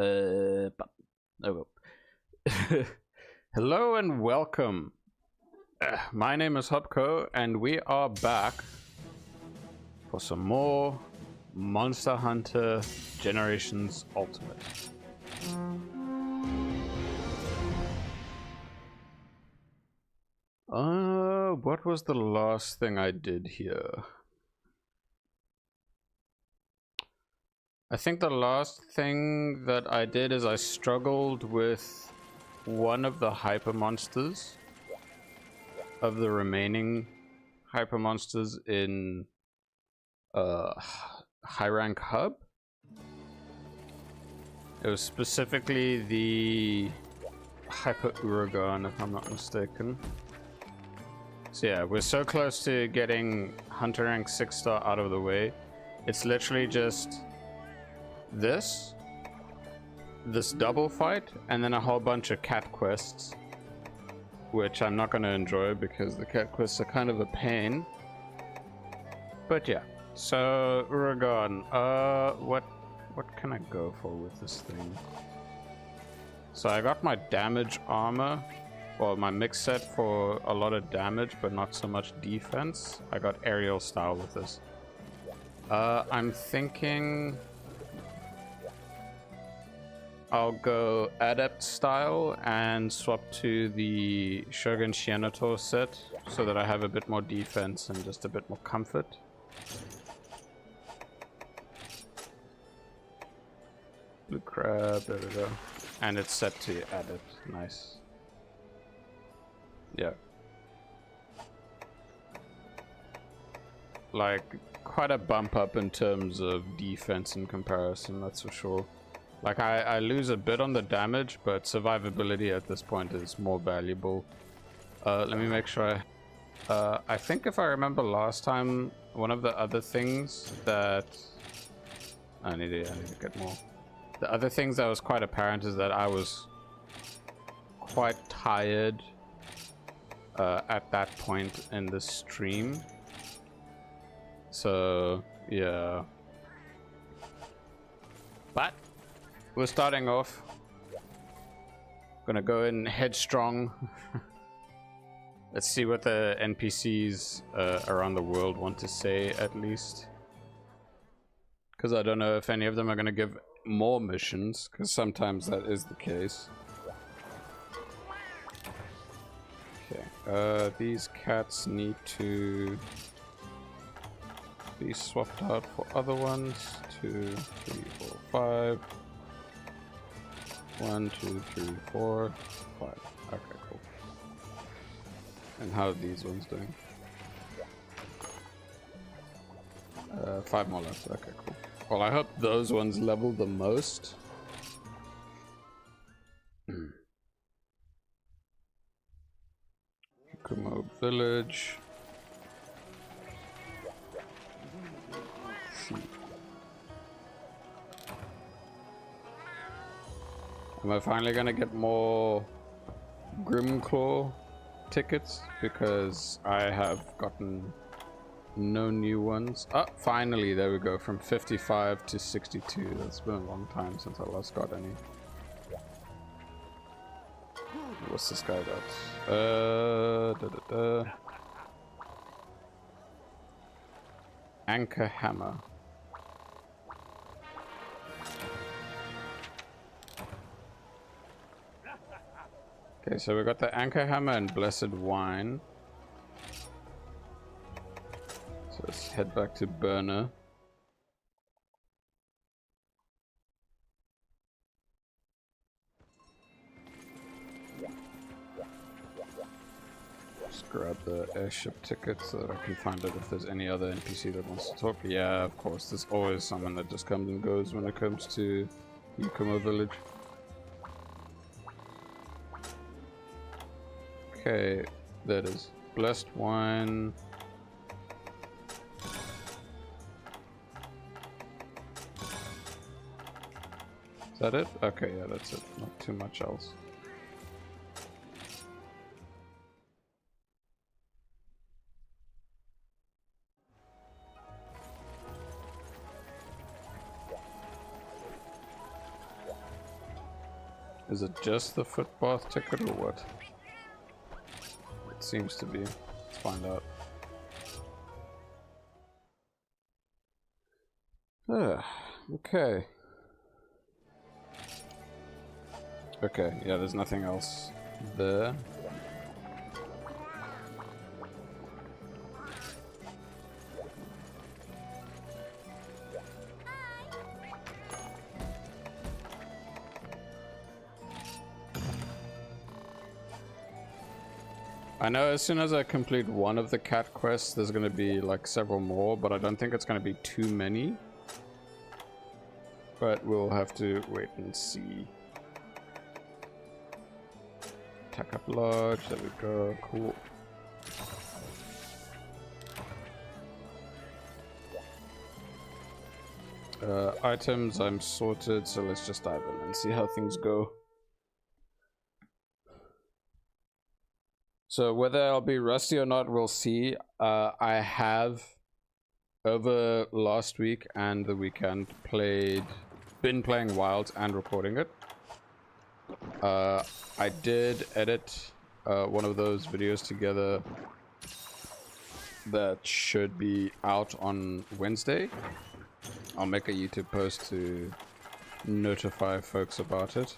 Oh well. Hello and welcome. My name is Hopko, and we are back for some more Monster Hunter Generations Ultimate. What was the last thing I did here? I think the last thing that I did is I struggled with one of the hyper monsters of the remaining hyper monsters in high rank hub. It was specifically the hyper Uragan, if I'm not mistaken. So yeah, we're so close to getting Hunter rank 6-star out of the way. It's literally just this double fight and then a whole bunch of cat quests, which I'm not going to enjoy because the cat quests are kind of a pain. But yeah, so Uragan, what can I go for with this thing? So I got my damage armor, well, my mix set for a lot of damage but not so much defense. I got aerial style with this. I'm thinking I'll go adept style and swap to the Shogun Shianato set so that I have a bit more defense and just a bit more comfort. Blue crab, there we go. And it's set to adept, nice. Yeah. Like, quite a bump up in terms of defense in comparison, that's for sure. Like, I lose a bit on the damage, but survivability at this point is more valuable. Let me make sure I think if I remember last time, one of the other things that... I need to get more. The other things that was quite apparent is that I was quite tired at that point in the stream. So, yeah. But we're starting off. Gonna go in headstrong. Let's see what the NPCs around the world want to say, at least. Because I don't know if any of them are gonna give more missions, because sometimes that is the case. Okay, these cats need to be swapped out for other ones. 2, 3, 4, 5. 1, 2, 3, 4, 5. Okay, cool. And how are these ones doing? 5 more left. Okay, cool. Well, I hope those ones level the most. Kumo Village. Am I finally gonna get more Grimclaw tickets? Because I have gotten no new ones. Oh, finally, there we go. From 55 to 62. That's been a long time since I last got any. What's this guy got? Anchor Hammer. Okay, so we got the Anchor Hammer and Blessed Wine. So let's head back to Burner. Just grab the airship ticket so that I can find out if there's any other NPC that wants to talk. Yeah, of course, there's always someone that just comes and goes when it comes to Yukumo Village. Okay, that is Blessed Wine. Is that it? Okay, yeah, that's it. Not too much else. Is it just the footpath ticket or what? It seems to be. Let's find out. Okay. Okay, yeah, there's nothing else there. I know as soon as I complete one of the cat quests, there's going to be like several more, but I don't think it's going to be too many. But we'll have to wait and see. Attack up large, there we go, cool. Items, I'm sorted, so let's just dive in and see how things go. So whether I'll be rusty or not, we'll see. I have, over last week and the weekend, been playing Wilds and recording it. I did edit one of those videos together that should be out on Wednesday. I'll make a YouTube post to notify folks about it.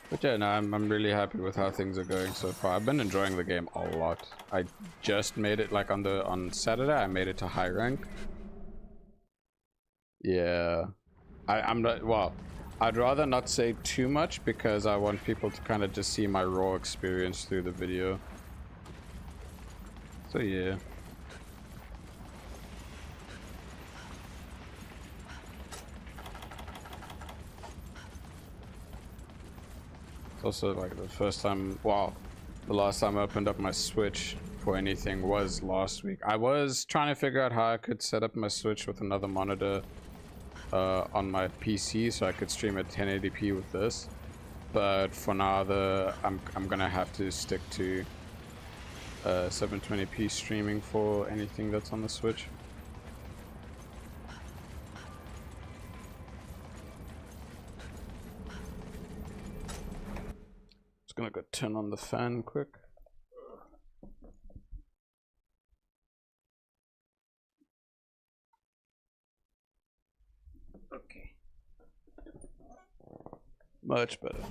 But yeah, no, I'm really happy with how things are going so far. I've been enjoying the game a lot. I just made it, like on Saturday, I made it to high rank. Yeah. I'm not, well, I'd rather not say too much because I want people to kind of just see my raw experience through the video. So yeah. It's also like the first time, well, the last time I opened up my Switch for anything was last week. I was trying to figure out how I could set up my Switch with another monitor on my PC so I could stream at 1080p with this. But for now, I'm gonna have to stick to 720p streaming for anything that's on the Switch. Just gonna go turn on the fan quick. Okay. Much better.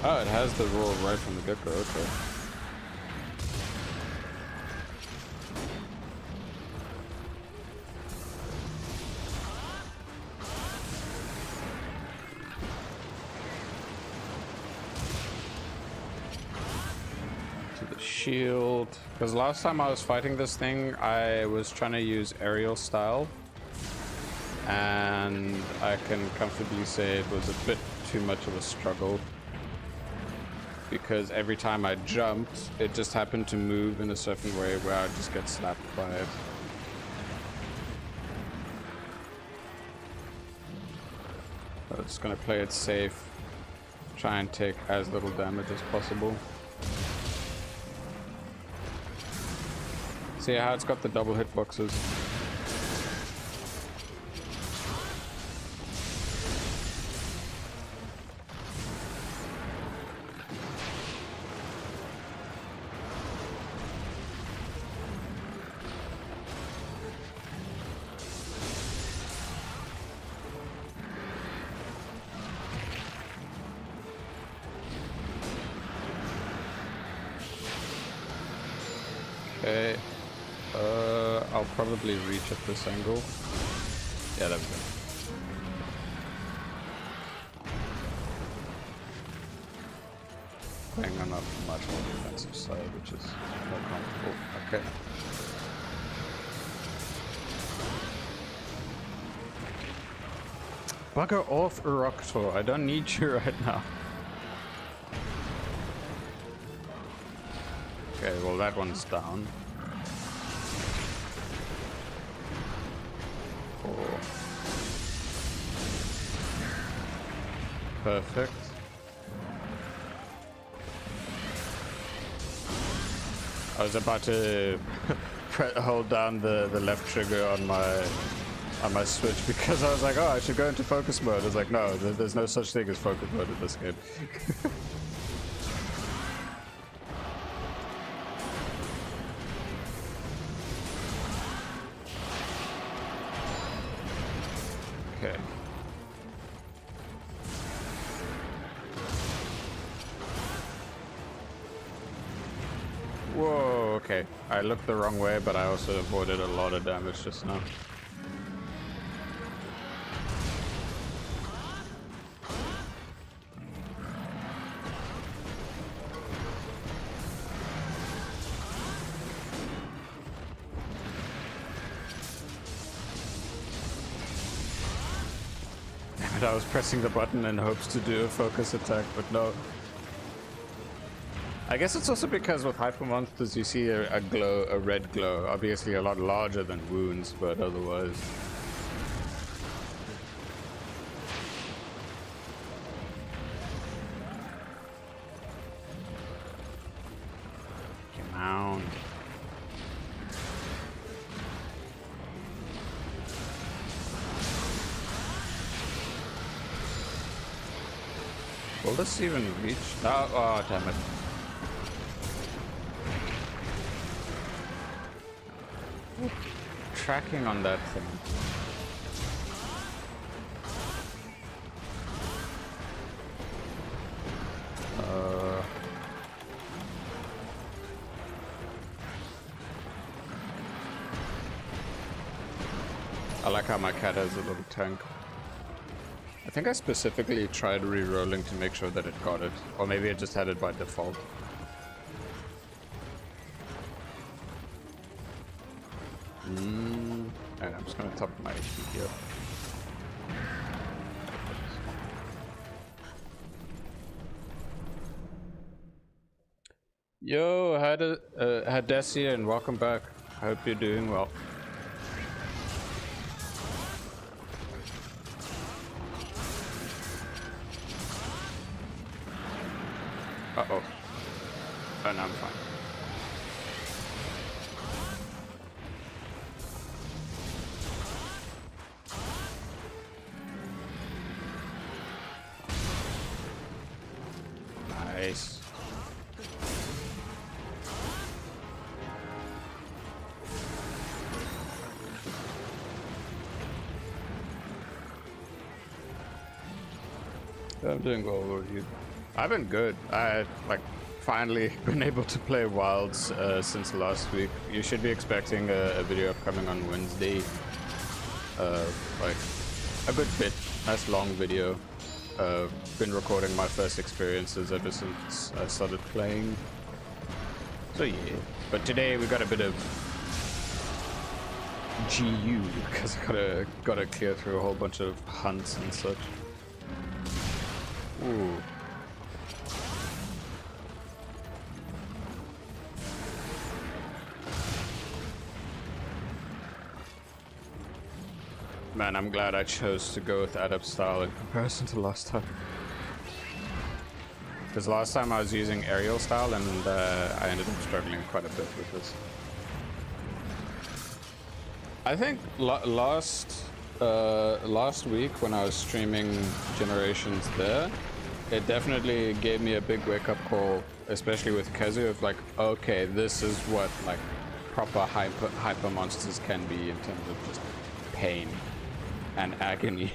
Oh, it has the roll right from the get-go, okay. Shield, because last time I was fighting this thing I was trying to use aerial style and I can comfortably say it was a bit too much of a struggle because every time I jumped it just happened to move in a certain way where I just get slapped by it. I'm just gonna play it safe, try and take as little damage as possible. See how it's got the double hitboxes. Okay. I'll probably reach at this angle. Yeah, there we go. Playing on a much more defensive side, which is more comfortable. Okay. Bugger off, Uroktor. I don't need you right now. Okay, well that one's down. Perfect. I was about to hold down the left trigger on my Switch because I was like, oh, I should go into focus mode. I was like, no, there's no such thing as focus mode in this game. Okay. Whoa, okay. I looked the wrong way, but I also avoided a lot of damage just now. Damn it, I was pressing the button in hopes to do a focus attack, but no. I guess it's also because with hyper monsters you see a red glow, obviously a lot larger than wounds, but otherwise. Come on. Will this even reach? Oh, damn it. Tracking on that thing. I like how my cat has a little tank. I think I specifically tried re-rolling to make sure that it got it. Or maybe it just had it by default. Alright, I'm just gonna top my HP here. Yo, Hadessia, and welcome back. I hope you're doing well. Uh-oh. Oh, no, I'm fine. Nice. I'm doing well over you. I've been good. I finally been able to play Wilds since last week. You should be expecting a video upcoming on Wednesday. Like a good bit, nice long video. Been recording my first experiences ever since I started playing. So yeah, but today we got a bit of GU because I gotta clear through a whole bunch of hunts and such. Ooh. Man, I'm glad I chose to go with Adept style in comparison to last time. Because last time I was using aerial style and I ended up struggling quite a bit with this. I think last week when I was streaming Generations there, it definitely gave me a big wake-up call, especially with Kazu, of like, okay, this is what like proper hyper monsters can be in terms of just pain and agony.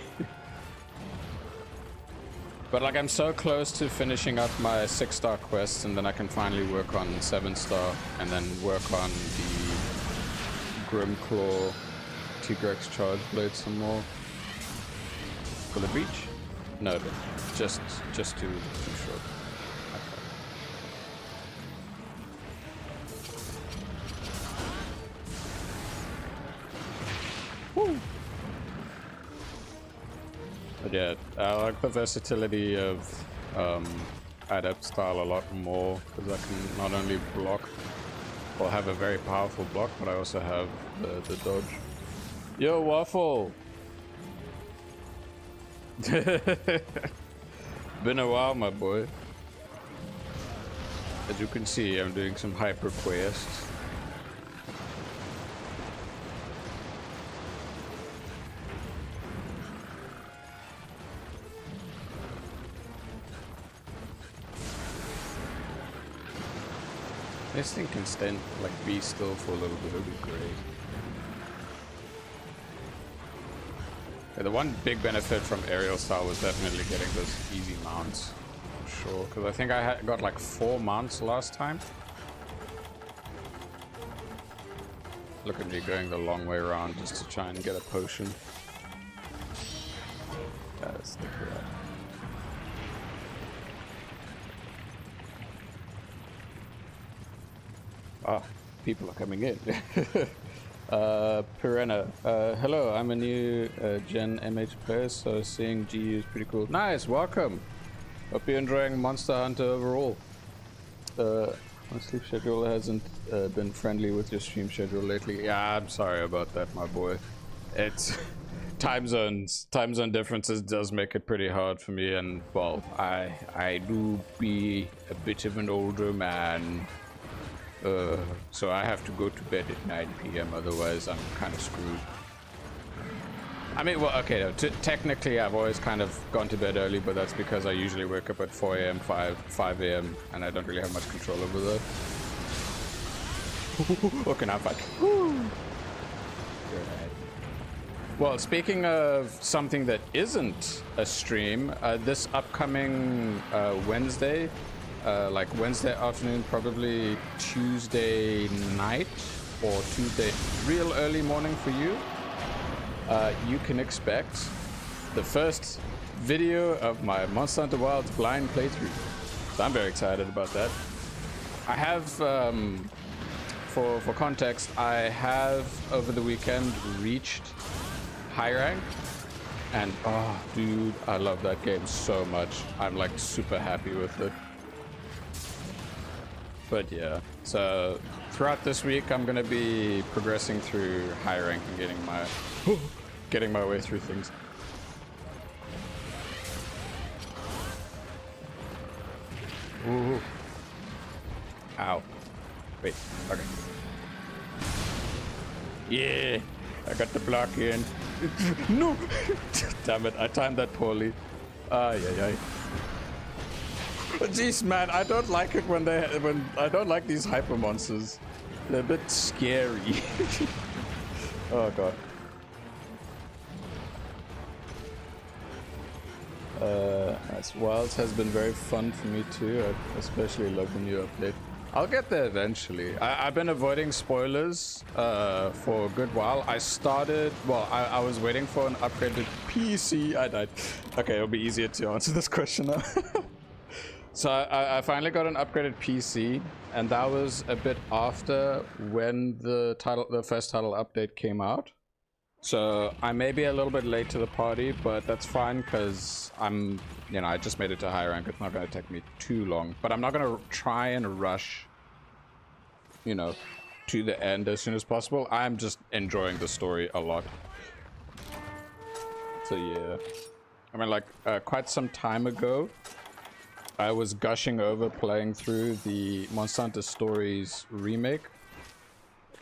But like I'm so close to finishing up my 6-star quest, and then I can finally work on 7-star and then work on the Grimclaw T-Rex Charge Blade some more. Will it reach? No, just too short. Okay. Woo! But yeah, I like the versatility of Adept style a lot more, because I can not only block, or have a very powerful block, but I also have the dodge. Yo, Waffle! Been a while, my boy. As you can see, I'm doing some hyper quests. This thing can stand, like, be still for a little bit. It'll be great. Yeah, the one big benefit from aerial style was definitely getting those easy mounts. For sure, because I think I got like 4 mounts last time. Look at me going the long way around just to try and get a potion. Yeah, let's stick with that. Ah, people are coming in. Piranha, hello, I'm a new Gen MH player, so seeing GU is pretty cool. Nice, welcome. Hope you're enjoying Monster Hunter overall. My sleep schedule hasn't been friendly with your stream schedule lately. Yeah, I'm sorry about that, my boy. It's time zone differences does make it pretty hard for me, and well, I do be a bit of an older man. So I have to go to bed at 9 p.m. otherwise I'm kind of screwed. I mean, well, okay, no, technically I've always kind of gone to bed early, but that's because I usually wake up at 4 a.m., 5 a.m., and I don't really have much control over that. Okay, now I'm fine. Well, speaking of something that isn't a stream, this upcoming Wednesday, like Wednesday afternoon, probably Tuesday night or Tuesday real early morning for you, you can expect the first video of my Monster Hunter Wilds blind playthrough. So I'm very excited about that. I have, for context, I have over the weekend reached high rank, and oh dude, I love that game so much. I'm like super happy with it. But yeah, so throughout this week I'm gonna be progressing through high rank and getting my way through things. Ooh. Ow. Wait, okay. Yeah, I got the block in. No! Damn it, I timed that poorly. Ay, ay, ay. Jeez, man, I don't like it when I don't like these hyper monsters. They're a bit scary. Oh god. Wilds has been very fun for me too. I especially love the new update. I'll get there eventually. I've been avoiding spoilers for a good while. I was waiting for an upgraded PC. I died. Okay, it'll be easier to answer this question now. So I finally got an upgraded PC, and that was a bit after when the first title update came out. So I may be a little bit late to the party, but that's fine because I just made it to high rank. It's not going to take me too long, but I'm not going to try and rush, to the end as soon as possible. I'm just enjoying the story a lot. So yeah, I mean, like quite some time ago, I was gushing over playing through the Monster Hunter Stories remake,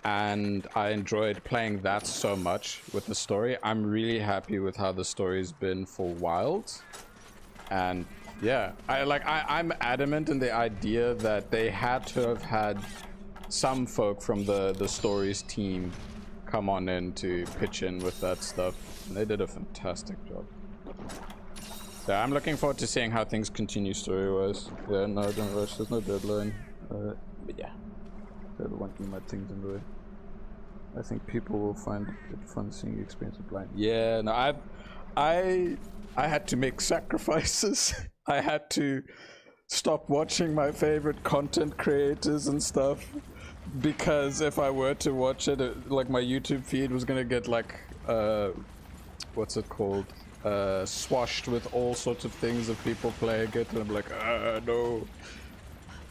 and I enjoyed playing that so much with the story. I'm really happy with how the story's been for Wilds, and yeah, I'm adamant in the idea that they had to have had some folk from the Stories team come on in to pitch in with that stuff, and they did a fantastic job. So I'm looking forward to seeing how things continue story-wise. Yeah, no, don't rush. There's no deadline. But yeah, they're the one thing my things in the way. I think people will find it fun seeing the experience of blind. Yeah, no, I had to make sacrifices. I had to stop watching my favorite content creators and stuff, because if I were to watch it, like my YouTube feed was gonna get like what's it called? Swashed with all sorts of things of people playing it, and I'm like, no.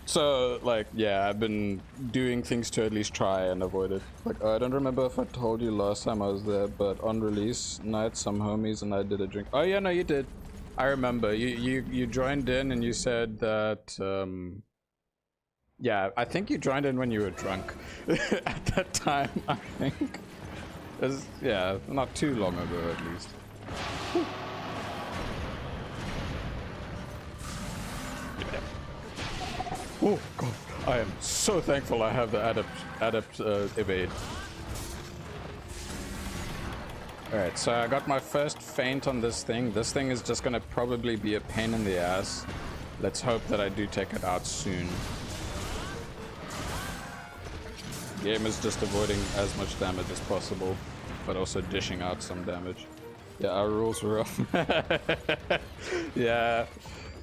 So like, yeah, I've been doing things to at least try and avoid it. Like, I don't remember if I told you last time I was there, but on release night, some homies and I did a drink. Oh yeah, no, you did. I remember you joined in and you said that yeah, I think you joined in when you were drunk at that time. I think it was, yeah, not too long ago at least. Oh god, I am so thankful I have the adept evade. Alright, so I got my first feint on this thing. This thing is just gonna probably be a pain in the ass. Let's hope that I do take it out soon. Game is just avoiding as much damage as possible, but also dishing out some damage. Yeah, our rules were off. Yeah,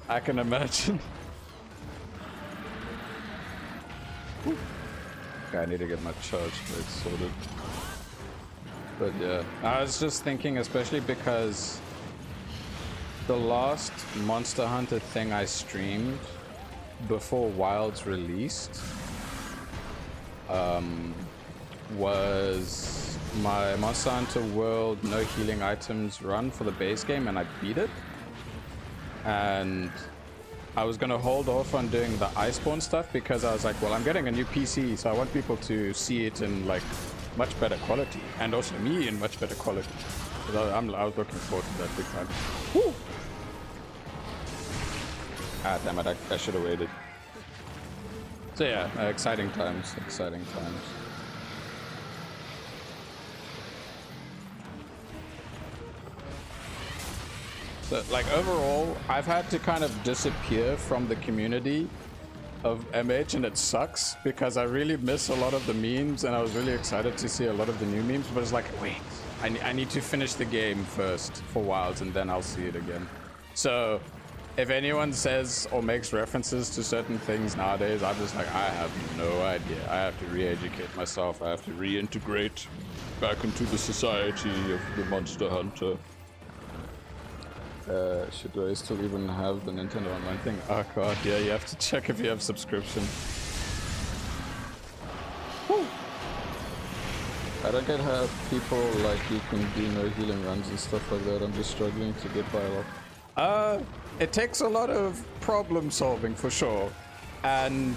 I can imagine. Okay, I need to get my charge rate sorted. But yeah, I was just thinking, especially because the last Monster Hunter thing I streamed before Wilds released was my Monster Hunter World no healing items run for the base game, and I beat it. And I was gonna hold off on doing the Iceborne stuff because I was like, well, I'm getting a new PC, so I want people to see it in like much better quality, and also me in much better quality. I was looking forward to that big time. Woo! Ah, damn it! I should have waited. So yeah, exciting times, exciting times. So, like, overall, I've had to kind of disappear from the community of MH, and it sucks because I really miss a lot of the memes, and I was really excited to see a lot of the new memes, but it's like, wait, I need to finish the game first for Wilds, and then I'll see it again. So if anyone says or makes references to certain things nowadays, I'm just like, I have no idea. I have to re-educate myself. I have to reintegrate back into the society of the Monster Hunter. Should I still even have the Nintendo Online thing? Oh god, yeah, you have to check if you have subscription. Woo. I don't get how people like you can do no healing runs and stuff like that. I'm just struggling to get by a lot. It takes a lot of problem solving for sure, and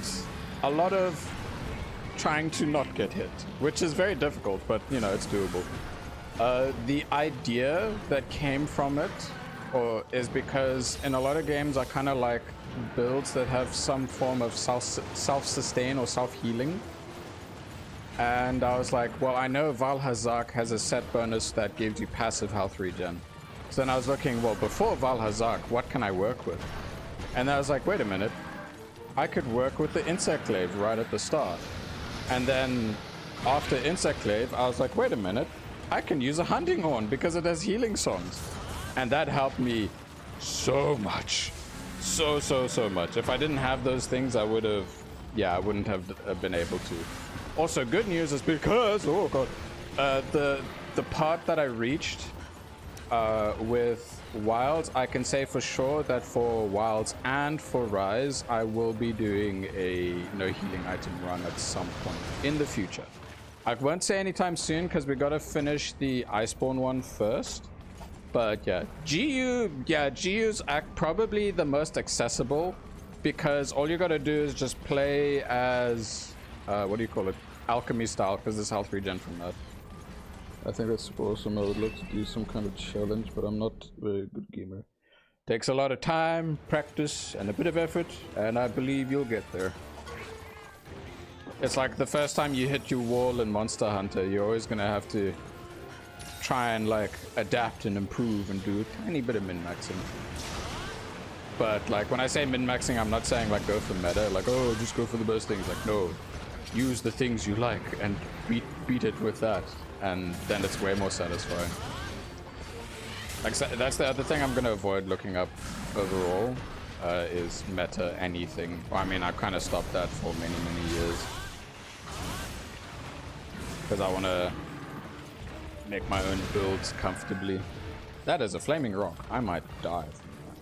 a lot of trying to not get hit, which is very difficult, but you know, it's doable. The idea that came from it is because in a lot of games I kind of like builds that have some form of self-sustain or self-healing. And I was like, well, I know Valhazak has a set bonus that gives you passive health regen. So then I was looking, well, before Valhazak, what can I work with? And I was like, wait a minute, I could work with the Insect Glaive right at the start. And then after Insect Glaive, I was like, wait a minute, I can use a Hunting Horn because it has healing songs. And that helped me so much. So much. If I didn't have those things, I would have, yeah, I wouldn't have been able to. Also, good news is because, oh god, the part that I reached with Wilds, I can say for sure that for Wilds and for Rise, I will be doing a no healing item run at some point in the future. I won't say anytime soon because we gotta finish the Iceborne one first. But yeah, GU's probably the most accessible because all you gotta do is just play as, what do you call it? Alchemy style, because there's health regen from that. I think that's super awesome. I would love to do some kind of challenge, but I'm not a very good gamer. Takes a lot of time, practice, and a bit of effort, and I believe you'll get there. It's like the first time you hit your wall in Monster Hunter, you're always gonna have to try and like adapt and improve and do a tiny bit of min-maxing. But like when I say min-maxing, I'm not saying like go for meta, like oh just go for the best things. Like no, use the things you like and beat it with that, and then it's way more satisfying. Like that's the other thing I'm gonna avoid looking up overall, is meta anything. Well, I mean, I've kind of stopped that for many years because I want to make my own builds comfortably. That is a flaming rock. I might die from that.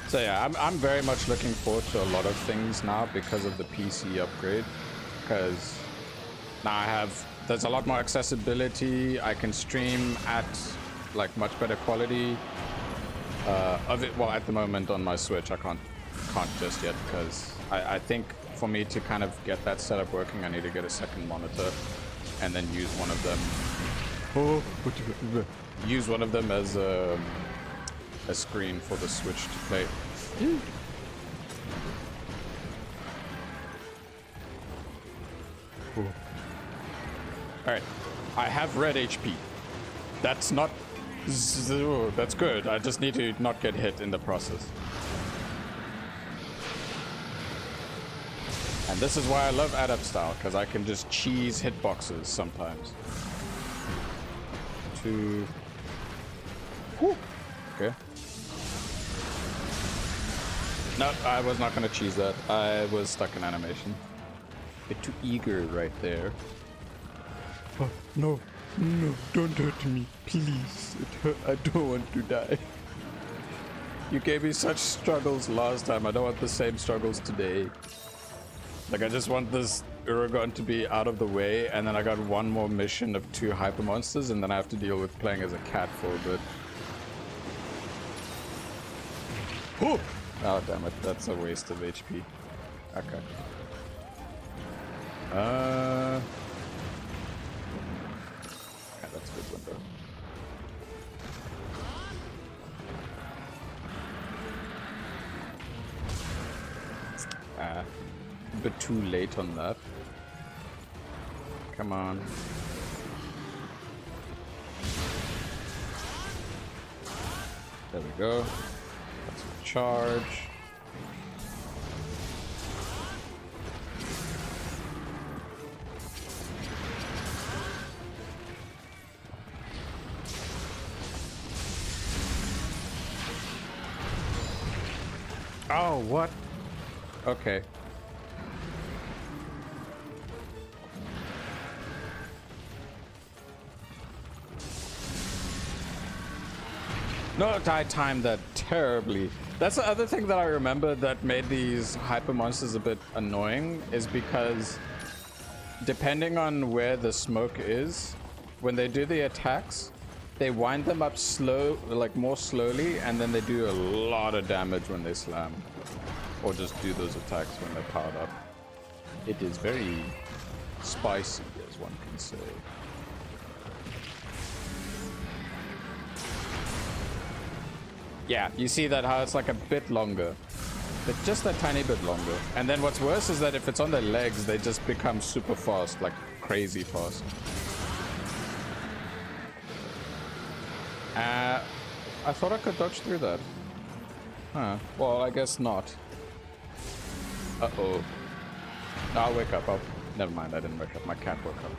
So yeah, I'm very much looking forward to a lot of things now because of the PC upgrade. Because now there's a lot more accessibility. I can stream at like much better quality of it. Well, at the moment on my Switch, I can't just yet, because I think for me to kind of get that setup working, I need to get a second monitor and then use one of them. Use one of them as a screen for the Switch to play. Alright, I have red HP. That's not... That's good. I just need to not get hit in the process. And this is why I love Adapt style, because I can just cheese hitboxes sometimes. 2... Whew. Okay. No, I was not going to cheese that. I was stuck in animation. Bit too eager right there. Oh, no, don't hurt me, please. I don't want to die. You gave me such struggles last time. I don't want the same struggles today. Like, I just want this Uragon to be out of the way, and then I got one more mission of 2 hyper monsters, and then I have to deal with playing as a cat for a bit. Oh, damn it. That's a waste of HP. Okay. Yeah, that's a good window. A bit too late on that. Come on. There we go. That's a charge. Oh, what? Okay. No, I timed that terribly. That's the other thing that I remember that made these hyper monsters a bit annoying, is because depending on where the smoke is, when they do the attacks, they wind them up like more slowly, and then they do a lot of damage when they slam. Or just do those attacks when they're powered up. It is very spicy, as one can say. Yeah, you see that how it's like a bit longer. But just a tiny bit longer. And then what's worse is that if it's on their legs, they just become super fast, like crazy fast. I thought I could dodge through that. Huh. Well, I guess not. Uh-oh. No, I'll wake up. Never mind, I didn't wake up. My cat woke up,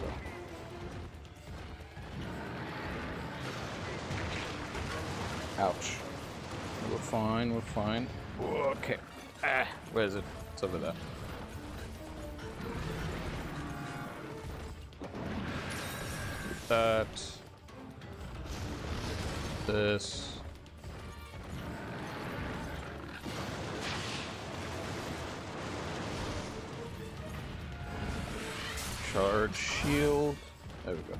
though. Ouch. We're fine, we're fine. Okay. Where is it? It's over there. That. This. Charge shield. There we go.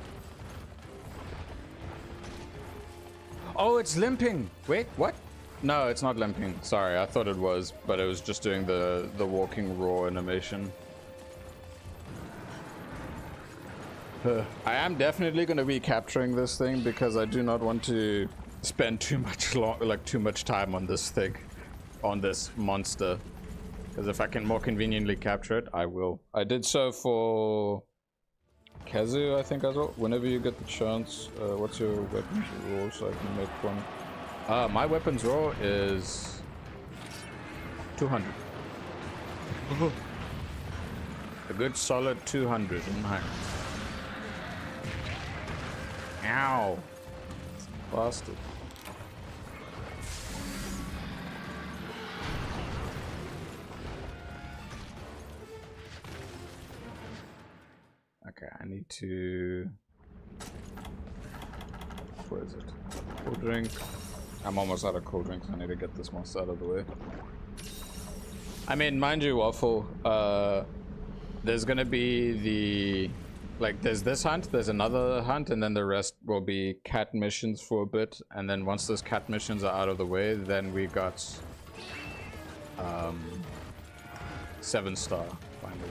Oh, it's limping. Wait, what? No, it's not limping. Sorry, I thought it was, but it was just doing the walking raw animation. I am definitely going to be capturing this thing because I do not want to spend too much time on this thing, on this monster. Because if I can more conveniently capture it, I will. I did so for Kazu, I think, as well. Whenever you get the chance, what's your weapons roll so I can make one? My weapons roll is 200. A good solid 200 in my hand. Ow! Bastard. Okay, I need to... Where is it? Cool drink. I'm almost out of cool drinks. I need to get this monster out of the way. I mean, mind you, Waffle, there's gonna be like there's this hunt, there's another hunt, and then the rest will be cat missions for a bit. And then once those cat missions are out of the way, then we got 7-star finally.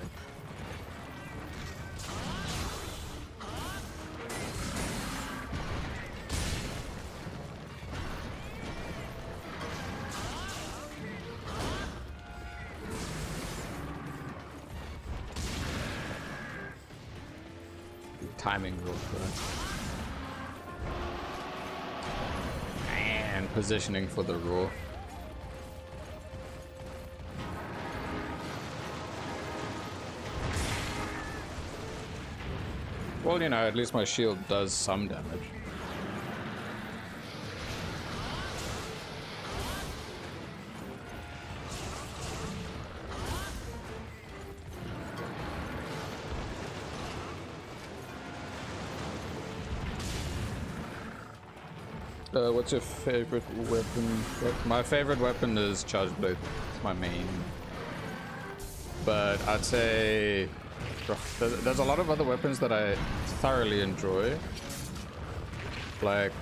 Timing real good. And positioning for the roar. Well, you know, at least my shield does some damage. What's your favorite weapon? My favorite weapon is Charge Blade. It's my main. But I'd say there's a lot of other weapons that I thoroughly enjoy. Like,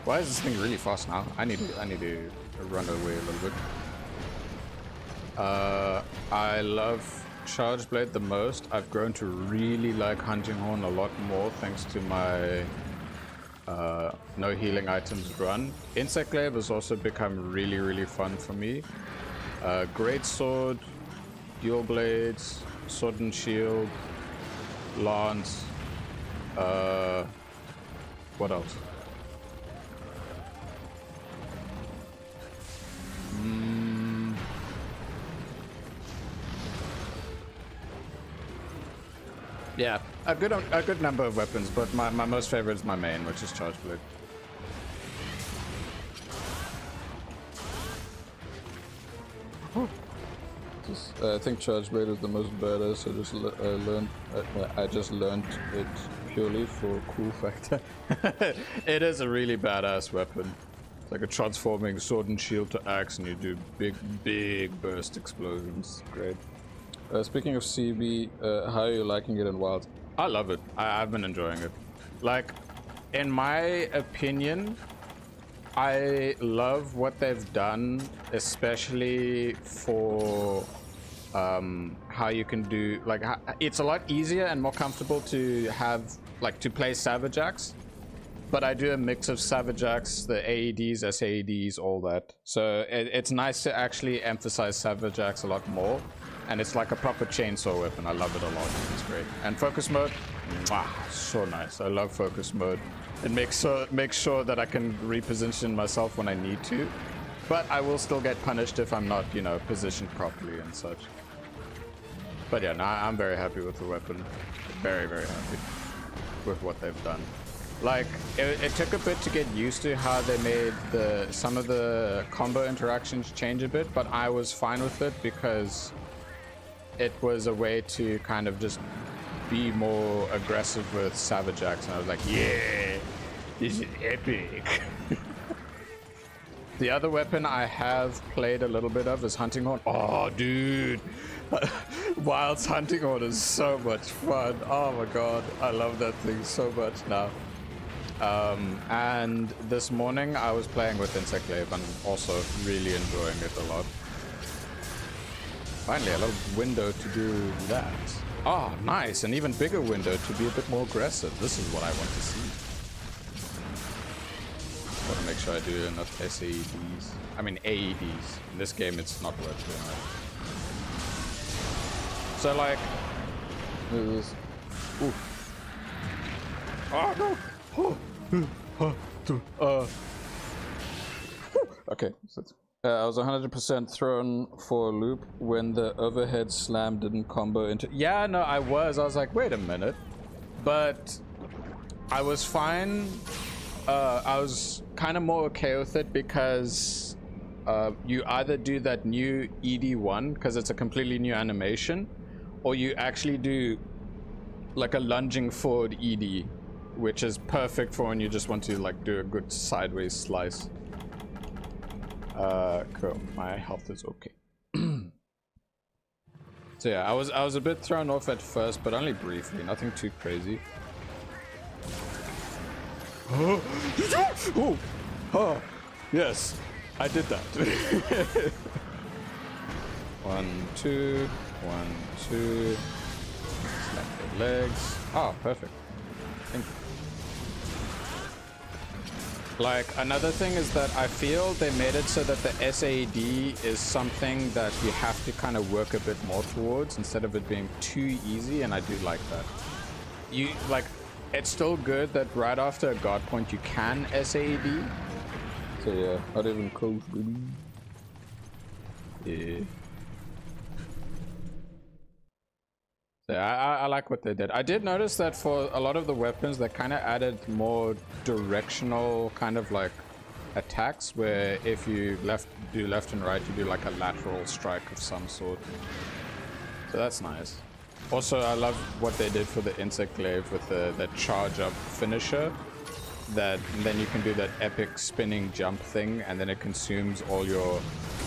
why is this thing really fast now? I need to run away a little bit. I love Charge Blade the most. I've grown to really like Hunting Horn a lot more thanks to my no healing items run. Insect Glaive has also become really fun for me. Great Sword, Dual Blades, Sword and Shield, Lance. What else? Yeah, a good number of weapons, but my most favorite is my main, which is Charge Blade. I think Charge Blade is the most badass. I just learned it purely for cool factor. It is a really badass weapon. It's like a transforming sword and shield to axe, and you do big burst explosions. Great. Speaking of CB, how are you liking it in Wilds? I love it. I've been enjoying it. Like, in my opinion, I love what they've done, especially for how you can do, like, it's a lot easier and more comfortable to have, like, to play Savage Axe. But I do a mix of Savage Axe, the AEDs, SAEDs, all that. So it's nice to actually emphasize Savage Axe a lot more. And it's like a proper chainsaw weapon. I love it a lot. It's great. And focus mode, mwah, so nice. I love focus mode. It makes sure that I can reposition myself when I need to. But I will still get punished if I'm not, you know, positioned properly and such. But yeah, no, I'm very happy with the weapon. Very happy with what they've done. Like, it took a bit to get used to how they made some of the combo interactions change a bit, but I was fine with it because it was a way to kind of just be more aggressive with Savage Axe, and I was like, yeah, this is epic. The other weapon I have played a little bit of is Hunting Horn. Oh, dude. Wild's Hunting Horn is so much fun. Oh my god, I love that thing so much now. And this morning I was playing with Insect Glaive and also really enjoying it a lot. Finally, a little window to do that. Oh, nice. An even bigger window to be a bit more aggressive. This is what I want to see. Gotta make sure I do enough SAEDs. I mean, AEDs. In this game, it's not worth doing that. So, like... This. Ooh. Oh, no! Okay, so I was 100% thrown for a loop when the overhead slam didn't combo into... Yeah, no, I was like, wait a minute. But I was fine. I was kind of more okay with it because you either do that new ED1, because it's a completely new animation, or you actually do like a lunging forward ED, which is perfect for when you just want to like do a good sideways slice. Cool. My health is okay. So yeah, I was a bit thrown off at first, but only briefly, nothing too crazy. Oh, oh, yes, I did that. 1, 2, 1, 2. Slap the legs. Oh, perfect. Thank you. Like, another thing is that I feel they made it so that the SAD is something that you have to kind of work a bit more towards instead of it being too easy, and I do like that. You, like, it's still good that right after a guard point you can SAD. So yeah, not even close, really. Yeah. Yeah, I like what they did. I did notice that for a lot of the weapons, they kind of added more directional kind of like attacks, where if you do left and right, you do like a lateral strike of some sort. So that's nice. Also, I love what they did for the insect glaive with the charge up finisher. That then you can do that epic spinning jump thing, and then it consumes all your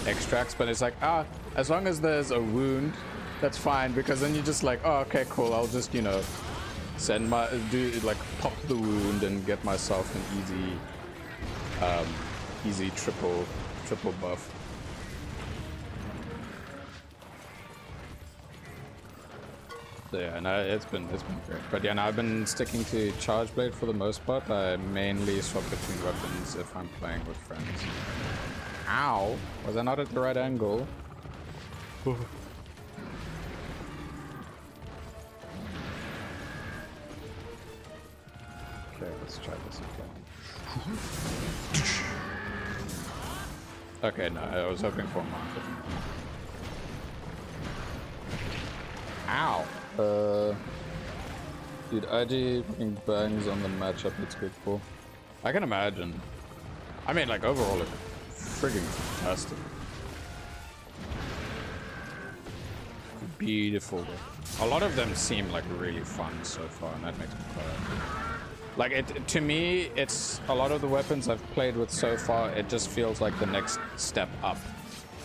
extracts. But it's like, as long as there's a wound, that's fine, because then you're just like, oh, okay, cool, I'll just, you know, pop the wound and get myself an easy triple buff. So yeah, no, it's been great. But yeah, no, I've been sticking to Charge Blade for the most part. I mainly swap between weapons if I'm playing with friends. Ow! Was I not at the right angle? Okay, let's try this again. Okay, no, I was hoping for a marker. Ow! Dude, IG fucking bangs on the matchup it's good for. I can imagine. I mean, like, overall, it's friggin' fantastic. Beautiful. A lot of them seem like really fun so far, and that makes me quite happy. Like, to me, it's a lot of the weapons I've played with so far, it just feels like the next step up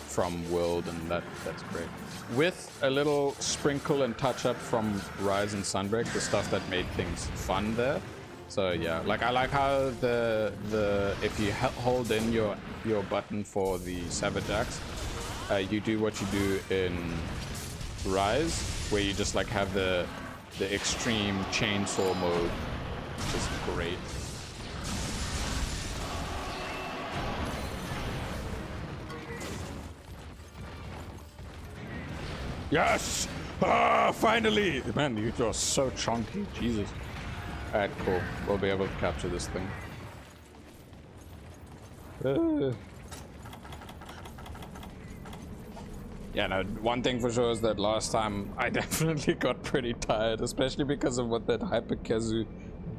from World, and that's great. With a little sprinkle and touch up from Rise and Sunbreak, the stuff that made things fun there. So yeah, like, I like how the if you hold in your button for the Savage Axe, you do what you do in Rise, where you just like have the extreme chainsaw mode, which is great. Yes! Ah, finally! Man, you are so chunky. Jesus. Alright, cool. We'll be able to capture this thing. Yeah, no, one thing for sure is that last time I definitely got pretty tired, especially because of what that Hyperkezu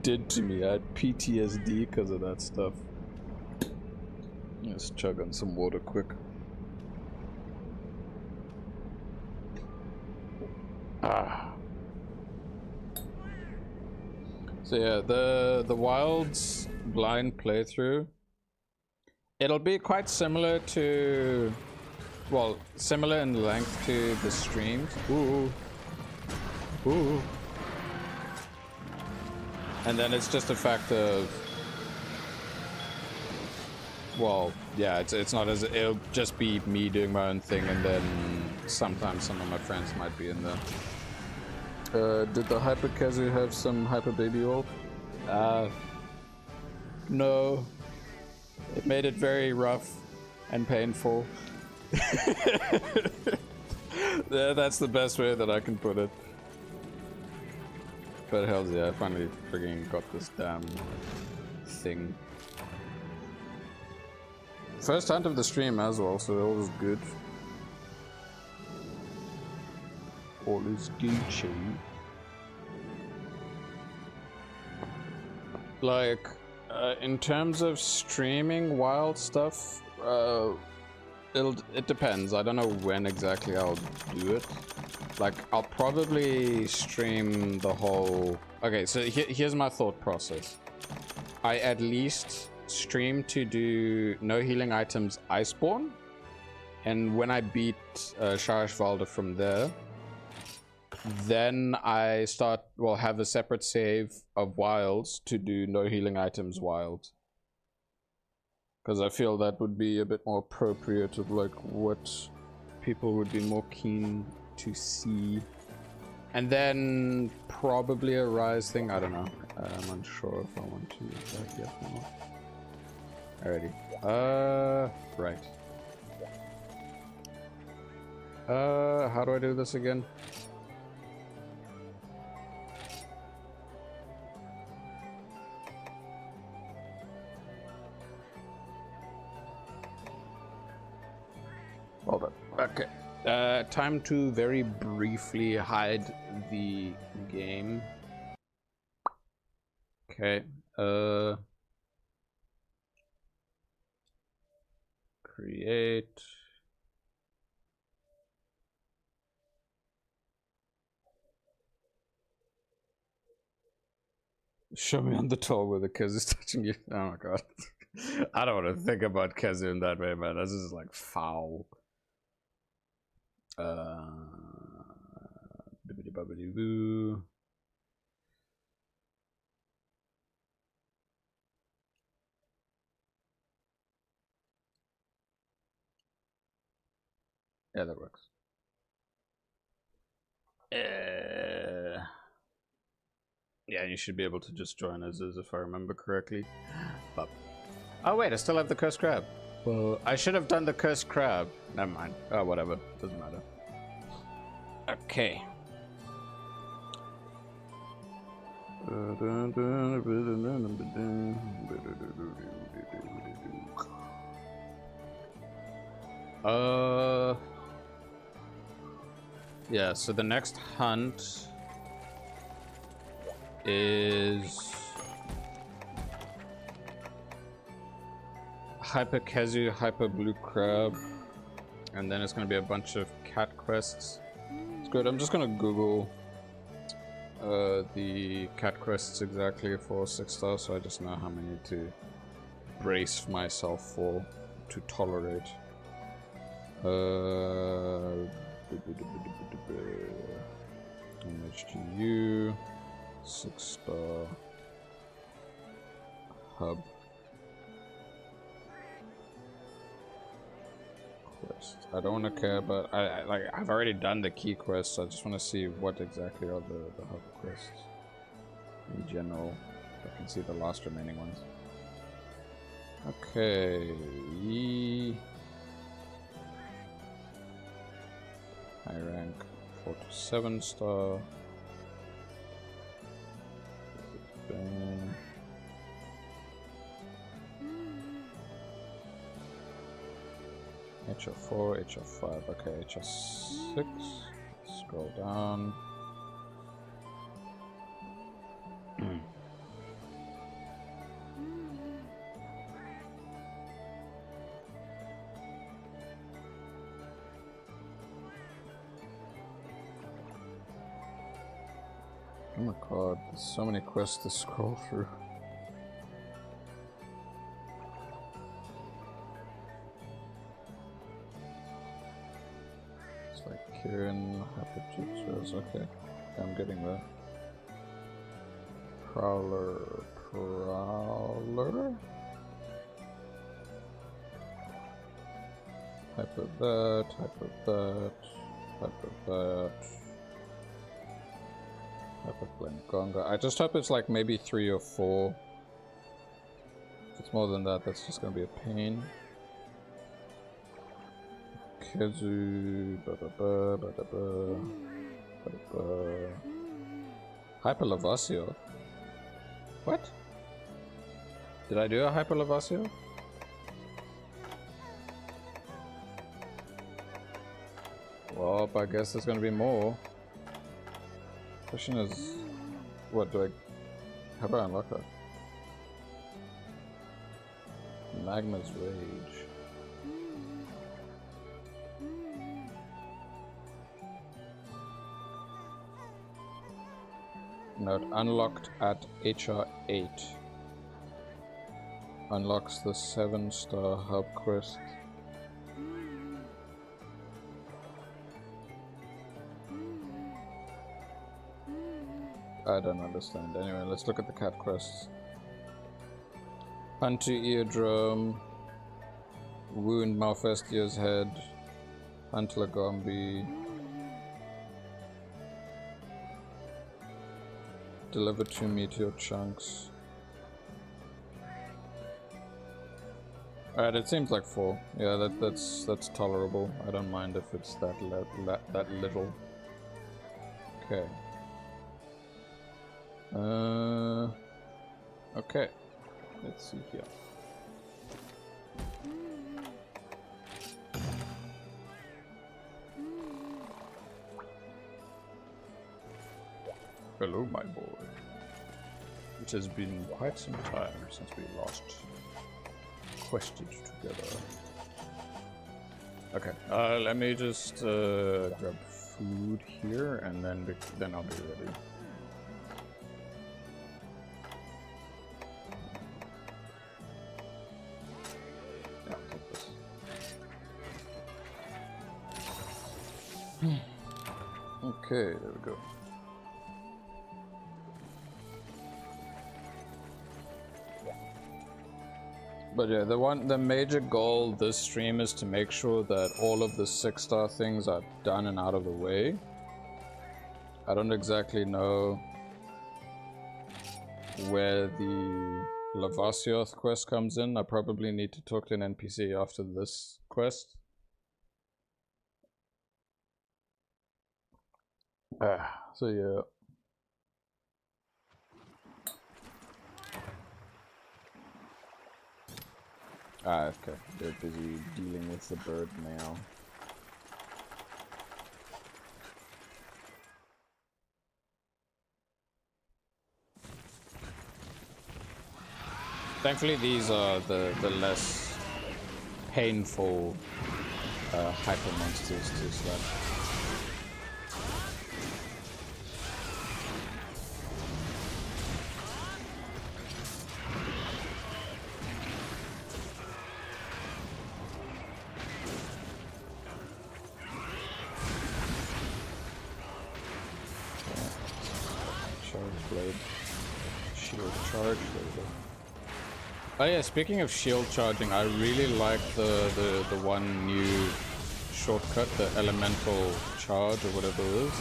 did to me. I had PTSD because of that stuff. Let's chug on some water quick. So yeah, the Wilds blind playthrough, it'll be quite similar to, well, similar in length to the streams. Ooh. And then it's just a fact of, well, yeah, it's not as, it'll just be me doing my own thing, and then sometimes some of my friends might be in there. Did the Hyperkezu have some Hyper Baby ult? No. It made it very rough and painful. Yeah, that's the best way that I can put it. But hell yeah, I finally friggin' got this damn thing. First hunt of the stream as well, so all was good. All is Gucci. Like, in terms of streaming wild stuff, it depends. I don't know when exactly I'll do it. Like, I'll probably stream the whole... Okay, so here's my thought process. I at least stream to do no healing items Iceborne, and when I beat Sharish Valda from there, then I have a separate save of wilds to do no healing items wild. Because I feel that would be a bit more appropriate of like what people would be more keen to see. And then probably a rise thing, I don't know. I'm unsure if I want to use that yet or not. Alrighty. Right. How do I do this again? Hold on. Okay. Time to very briefly hide the game. Okay. Create. Show me on the toll where the Kez is touching you. Oh my god. I don't want to think about Kezu in that way, man. This is like foul. Bibbidi bobbidi boo. Yeah, that works. Yeah, you should be able to just join as is if I remember correctly. But oh wait, I still have the cursed crab. Well, I should have done the cursed crab. Never mind. Oh, whatever. Doesn't matter. Okay. Yeah, so the next hunt is Hyper Kezu, Hyper Blue Crab, and then it's gonna be a bunch of cat quests. It's good. I'm just gonna Google the cat quests exactly for 6 stars, so I just know how many to brace myself for to tolerate. MHGU, 6-star hub quest. I don't want to care, but I've already done the key quests. So I just want to see what exactly are the hub quests in general. I can see the last remaining ones. Okay. High rank 4 to 7-star. HR4, HR5, okay, HR6. Scroll down. Oh my god, there's so many quests to scroll through. It's like Kieran, Hyperjutsus, okay. I'm getting there. Prowler. Hyper that, hyper that, hyper that. Gonga. I just hope it's like maybe 3 or 4. If it's more than that, that's just gonna be a pain. Kezu, Hyper Lavasio. What? Did I do a Hyper Lavasio? Well, I guess there's gonna be more. Question is, what do I? How about I unlock that? Magma's Rage. Note unlocked at HR8. Unlocks the 7-star hub quest. I don't understand. Anyway, let's look at the cat quests. Hunt to eardrum. Wound Malfestier's head. Hunt Lagombi. Deliver 2 meteor chunks. Alright, it seems like 4. Yeah, that's tolerable. I don't mind if it's that little. Okay. Okay. Let's see here. Hello, my boy. It has been quite some time since we last quested together. Okay, let me just grab food here, and then I'll be ready. Yeah, I'll take this. Okay, there we go. But yeah, the major goal this stream is to make sure that all of the 6-star things are done and out of the way. I don't exactly know where the Lavasioth quest comes in. I probably need to talk to an NPC after this quest. So yeah. Okay. They're busy dealing with the bird now. Thankfully, these are the less painful hyper monsters to slap. Oh yeah, speaking of shield charging, I really like the one new shortcut, the elemental charge or whatever it is,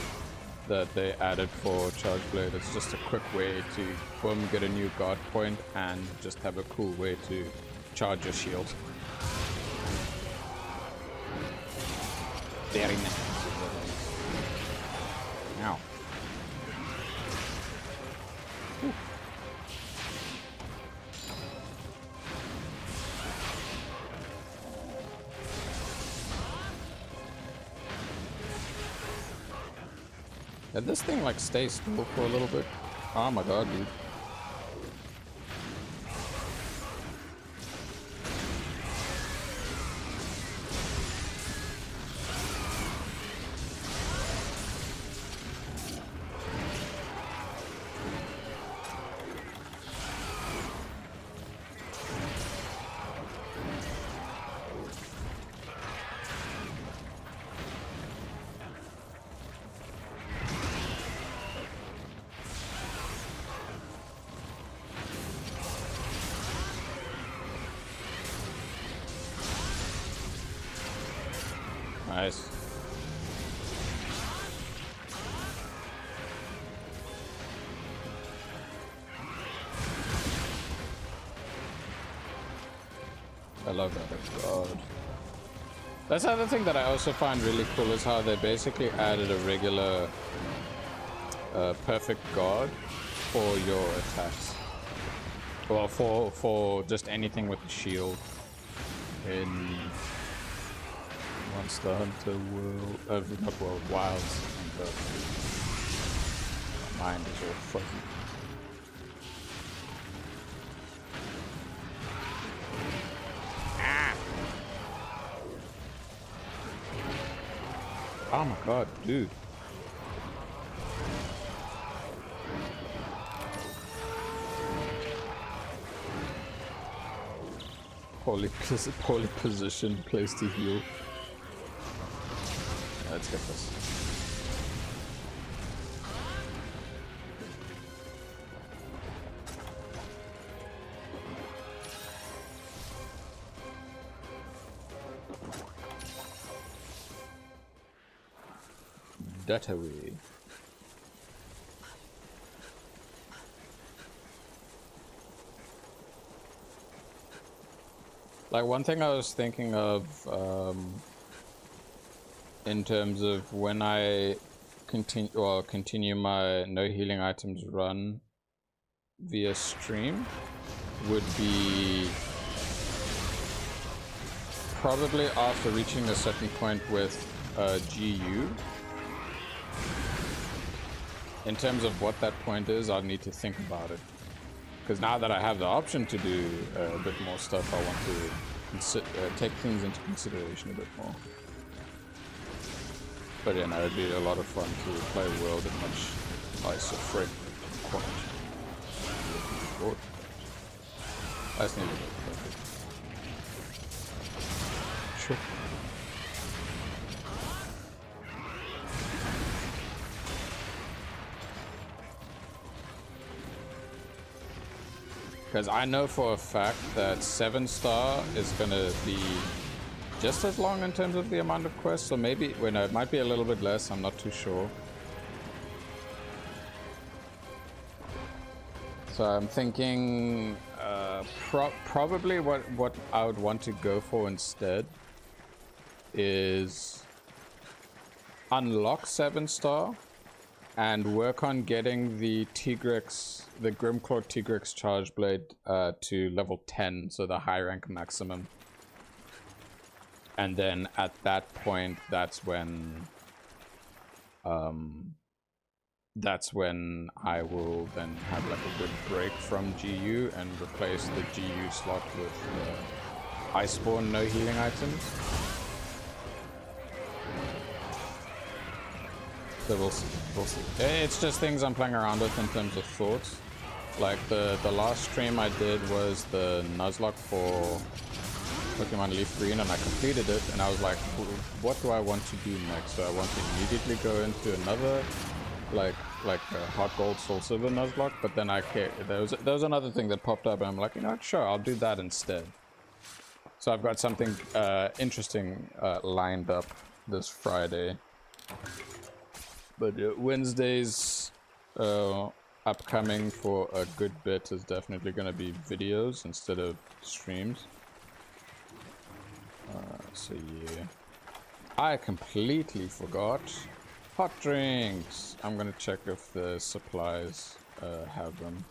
that they added for Charge Blade. It's just a quick way to boom, get a new guard point and just have a cool way to charge your shield. Very nice. Now. Did this thing like stay still for a little bit? Oh my god, dude. Nice. I love that. God. That's the other thing that I also find really cool is how they basically added a regular perfect guard for your attacks. Well, for just anything with the shield in Monster Hunter World, not World, Wilds. My mind is all fuzzy. Ah! Oh my god, dude. Poorly positioned place to heal. Let's get this. that away. Like, one thing I was thinking of in terms of when I continue my no healing items run via stream would be probably after reaching a certain point with GU. In terms of what that point is, I'll need to think about it. Because now that I have the option to do a bit more stuff, I want to take things into consideration a bit more. But yeah, no, it'd be a lot of fun to play World at much nicer frame quality. I just need to get perfect. Sure. Because I know for a fact that 7-star is gonna be just as long in terms of the amount of quests, or maybe, well, no, it might be a little bit less, I'm not too sure. So I'm thinking probably what I would want to go for instead is unlock 7-star and work on getting the Tigrex, the Grimclaw Tigrex Charge Blade to level 10, so the high rank maximum. And then at that point, that's when I will then have like a good break from GU and replace the GU slot with Iceborne no healing items. So we'll see. It's just things I'm playing around with in terms of thoughts. Like the last stream I did was the Nuzlocke for Pokemon Leaf Green, and I completed it, and I was like, what do I want to do next? So I want to immediately go into another like a Hot Gold Soul Silver Nuzlocke, but then there was another thing that popped up, and I'm like, you know what, sure, I'll do that instead. So I've got something interesting lined up this Friday. But Wednesday's upcoming for a good bit is definitely going to be videos instead of streams. So yeah, I completely forgot hot drinks. I'm gonna check if the supplies have them.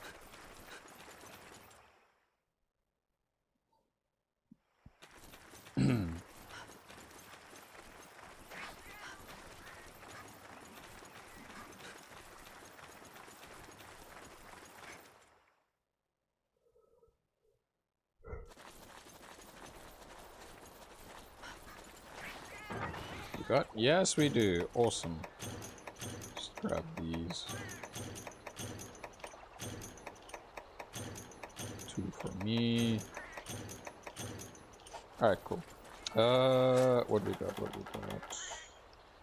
Yes, we do. Awesome. Just grab these. 2 for me. Alright, cool. What do we got?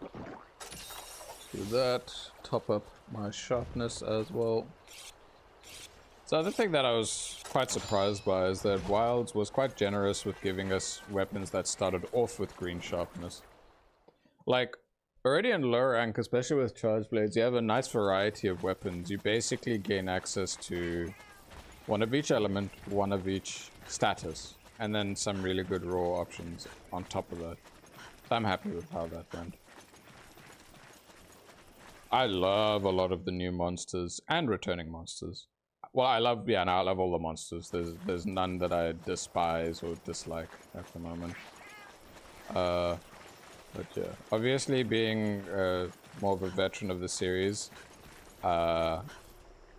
Let's do that. Top up my sharpness as well. So the other thing that I was quite surprised by is that Wilds was quite generous with giving us weapons that started off with green sharpness. Like, already in low rank, especially with charge blades, you have a nice variety of weapons. You basically gain access to one of each element, one of each status, and then some really good raw options on top of that. So I'm happy with how that went. I love a lot of the new monsters and returning monsters. Well, I love all the monsters. There's none that I despise or dislike at the moment. But yeah, obviously being more of a veteran of the series, I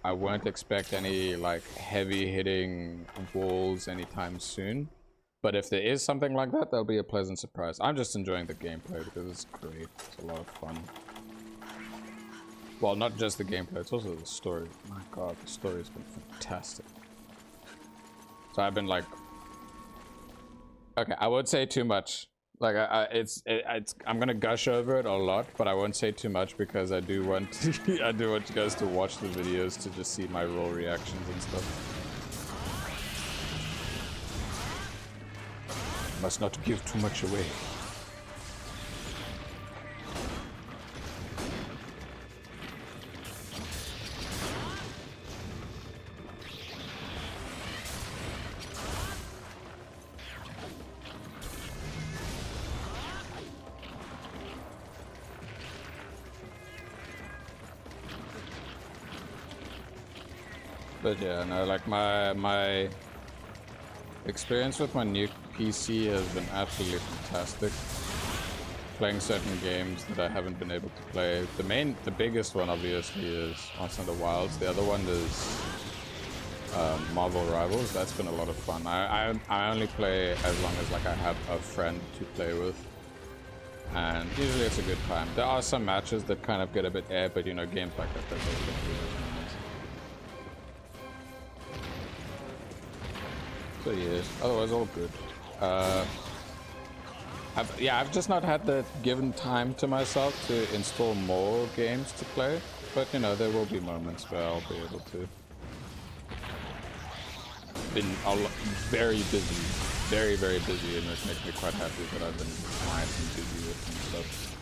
won't expect any like heavy hitting walls anytime soon. But if there is something like that, that'll be a pleasant surprise. I'm just enjoying the gameplay because it's great. It's a lot of fun. Well, not just the gameplay, it's also the story. My god, the story's been fantastic. So I've been like, okay, I won't say too much. Like I'm gonna gush over it a lot, but I won't say too much because I do want I do want you guys to watch the videos to just see my raw reactions and stuff. Must not give too much away. But yeah, no, like my experience with my new PC has been absolutely fantastic. Playing certain games that I haven't been able to play. The biggest one obviously is Monster Hunter Wilds. The other one is Marvel Rivals. That's been a lot of fun. I only play as long as like I have a friend to play with, and usually it's a good time. There are some matches that kind of get a bit air, but you know, games like that that's always gonna be nice. So yeah, otherwise all good. I've just not had the given time to myself to install more games to play, but you know, there will be moments where I'll be able to. Been very busy, very busy, and it makes me quite happy that I've been nice and busy with some stuff.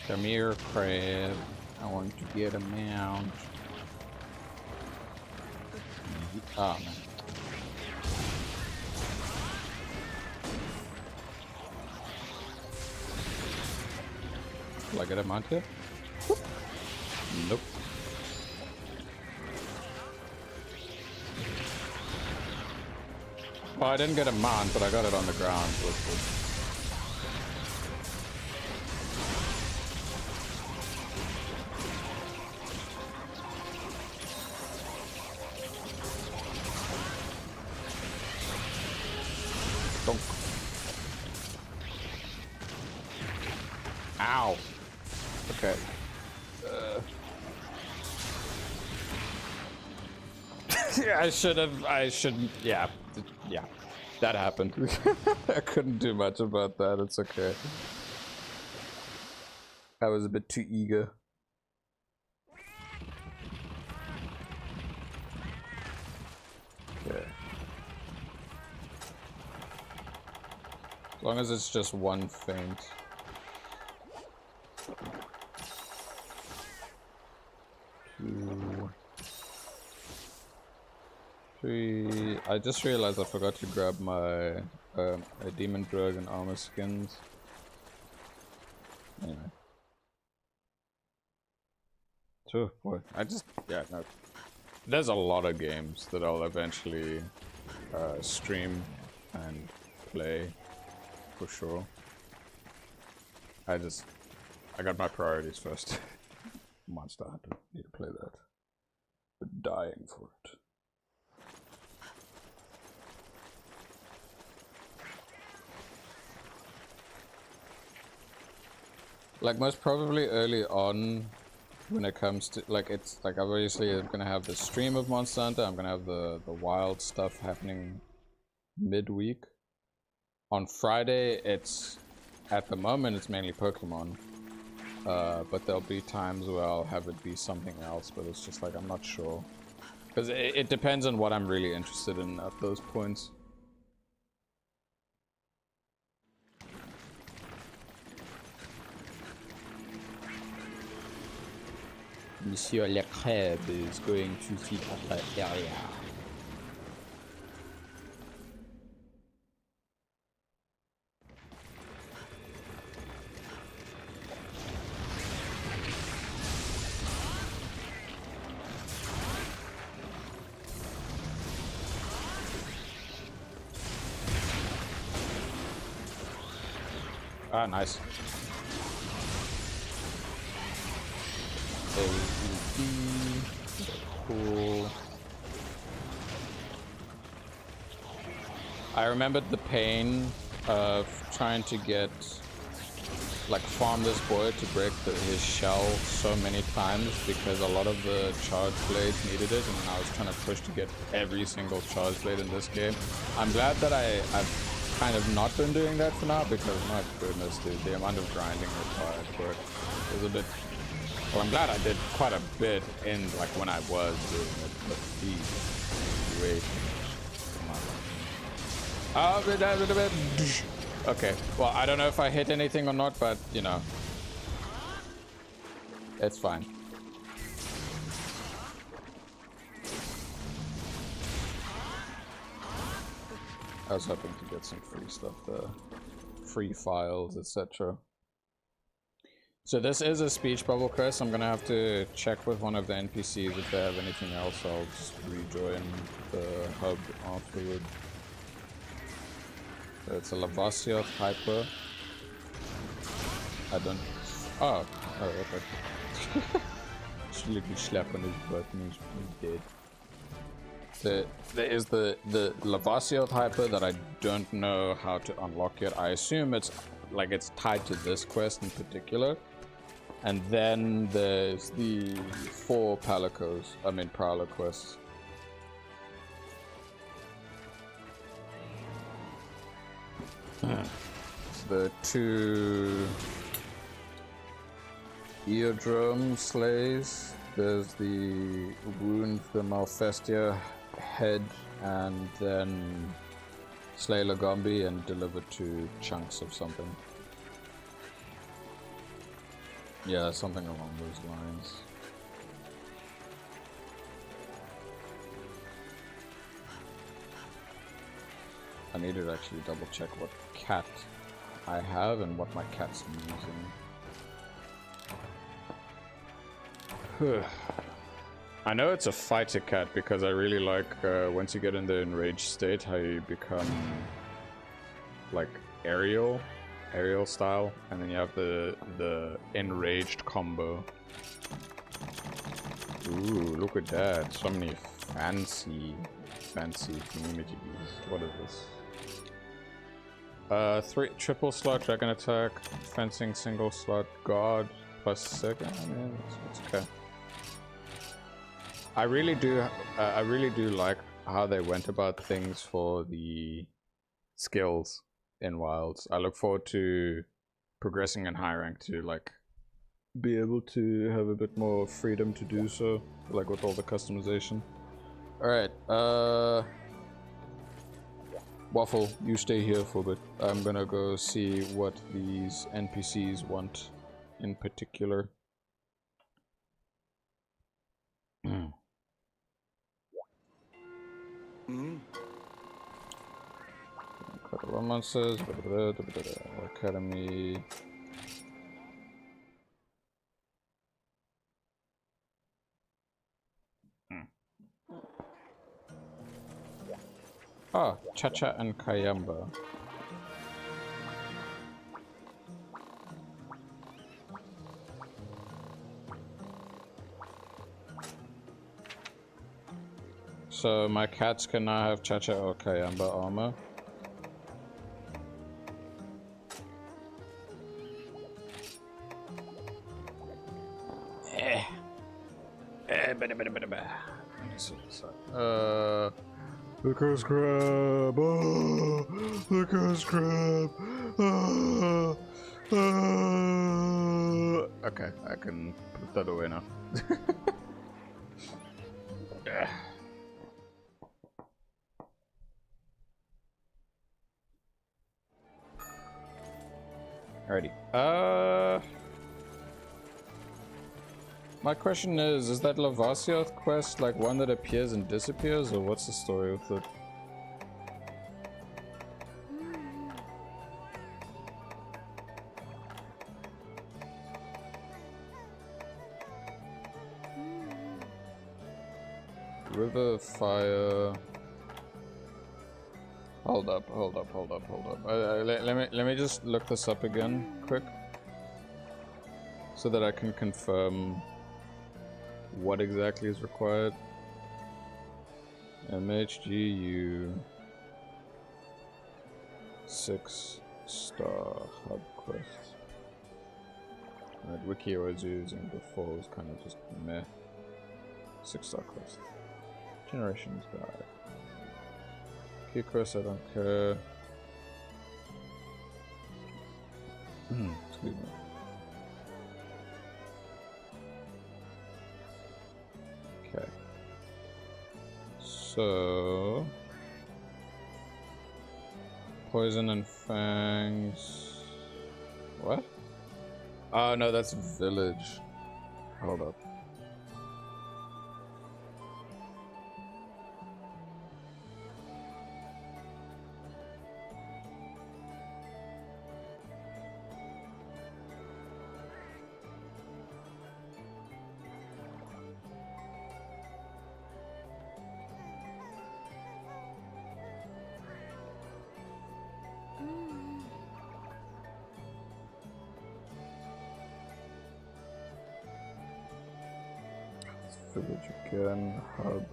Come here, crab. I want to get a mount. Oh man. Will I get a mount here? Nope. Well, I didn't get a mount, but I got it on the ground, so it's good. Ow. Okay. Yeah, I shouldn't. Yeah. That happened. I couldn't do much about that. It's okay. I was a bit too eager. Okay. As long as it's just one feint. 2, 3. I just realized I forgot to grab my demon drug and armor skins. Anyway. So boy, no. There's a lot of games that I'll eventually stream and play for sure. I got my priorities first. Monster Hunter, need to play that. But dying for it. Like most probably early on, when it comes to like, it's like obviously I'm gonna have the stream of Monster Hunter. I'm gonna have the wild stuff happening midweek. On Friday, it's at the moment it's mainly Pokemon. But there'll be times where I'll have it be something else, but it's just like I'm not sure. Because it depends on what I'm really interested in at those points. Monsieur Le Crab is going to feed the area. Ah, nice. Cool. I remembered the pain of trying to get, like, farm this boy to break his shell so many times because a lot of the charge blades needed it, and I was trying to push to get every single charge blade in this game. I'm glad that I've kind of not been doing that for now because my goodness, dude, the amount of grinding required for it is a bit. Well, I'm glad I did quite a bit in like when I was doing it, but geez, wait. Okay, well, I don't know if I hit anything or not, but you know, it's fine. I was hoping to get some free stuff there. Free files, etc. So this is a speech bubble quest. I'm gonna have to check with one of the NPCs if they have anything else. I'll just rejoin the hub afterward. So it's a Lavasioth Hyper. I don't... Oh, okay. Just literally slap on his butt and he's dead. There is the Lavasioth Hyper that I don't know how to unlock yet. I assume it's like it's tied to this quest in particular. And then there's the 4 Prowler quests. The 2 Eardrum Slays. There's the Wound the Malfestia head, and then slay Lagombi and deliver 2 chunks of something. Yeah, something along those lines. I need to actually double check what cat I have and what my cat's using. I know it's a fighter cat because I really like once you get in the enraged state how you become like aerial style, and then you have the enraged combo. Ooh, look at that. So many fancy thingamajiggies. What is this? 3 triple slot dragon attack, fencing single slot guard plus 6. I mean, it's okay. I really do like how they went about things for the skills in Wilds. I look forward to progressing in high rank to like be able to have a bit more freedom to do so, like with all the customization. Alright, Waffle, you stay here for a bit. I'm gonna go see what these NPCs want in particular. Incredible monsters, academy. Ah, Cha-Cha and Kayamba. So my cats can now have Cha-Cha or Kayamba armor. The curse crab. Oh, the curse crab. Okay, I can put that away now. Alrighty. My question is that Lavasioth quest like one that appears and disappears, or what's the story with it? River, fire... Hold up. Let me just look this up again, quick. So that I can confirm what exactly is required. MHGU 6-star hub quest. Right, Wiki I was using before was kind of just meh. 6-star quest. Generations guide. Key quest, I don't care. Excuse me. Okay. So... Poison and Fangs... What? Oh no, that's Village. Hold up. village again. Hub.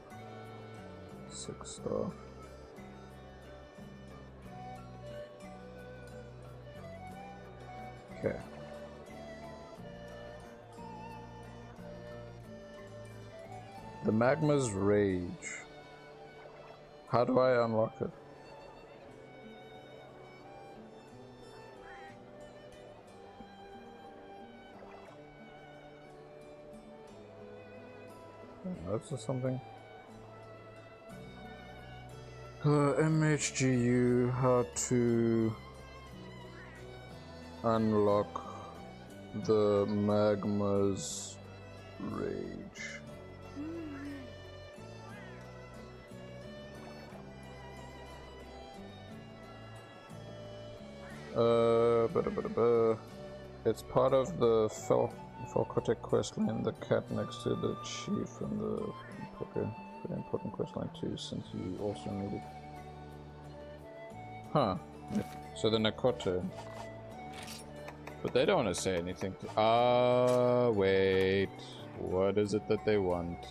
6-star. Okay. The Magma's Rage. How do I unlock it? That's just something. MHGU, how to unlock the Magma's Rage. It's part of the Falcotic questline, the cat next to the chief, and the pretty important questline too, since you also need it. Huh. So the Nakote. But they don't want to say anything to— wait. What is it that they want?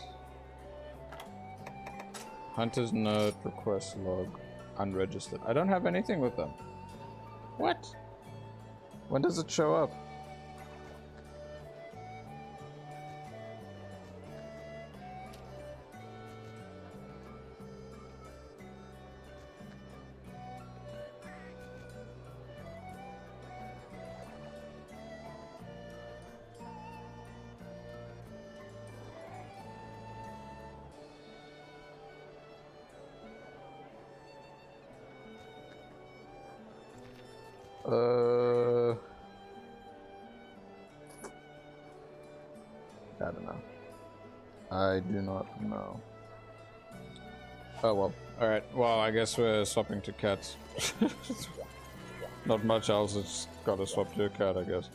Hunter's note, request log, unregistered. I don't have anything with them. What? When does it show up? I don't know. I do not know. Oh well. Alright, well I guess we're swapping to cats. Not much else, it's gotta swap to a cat, I guess.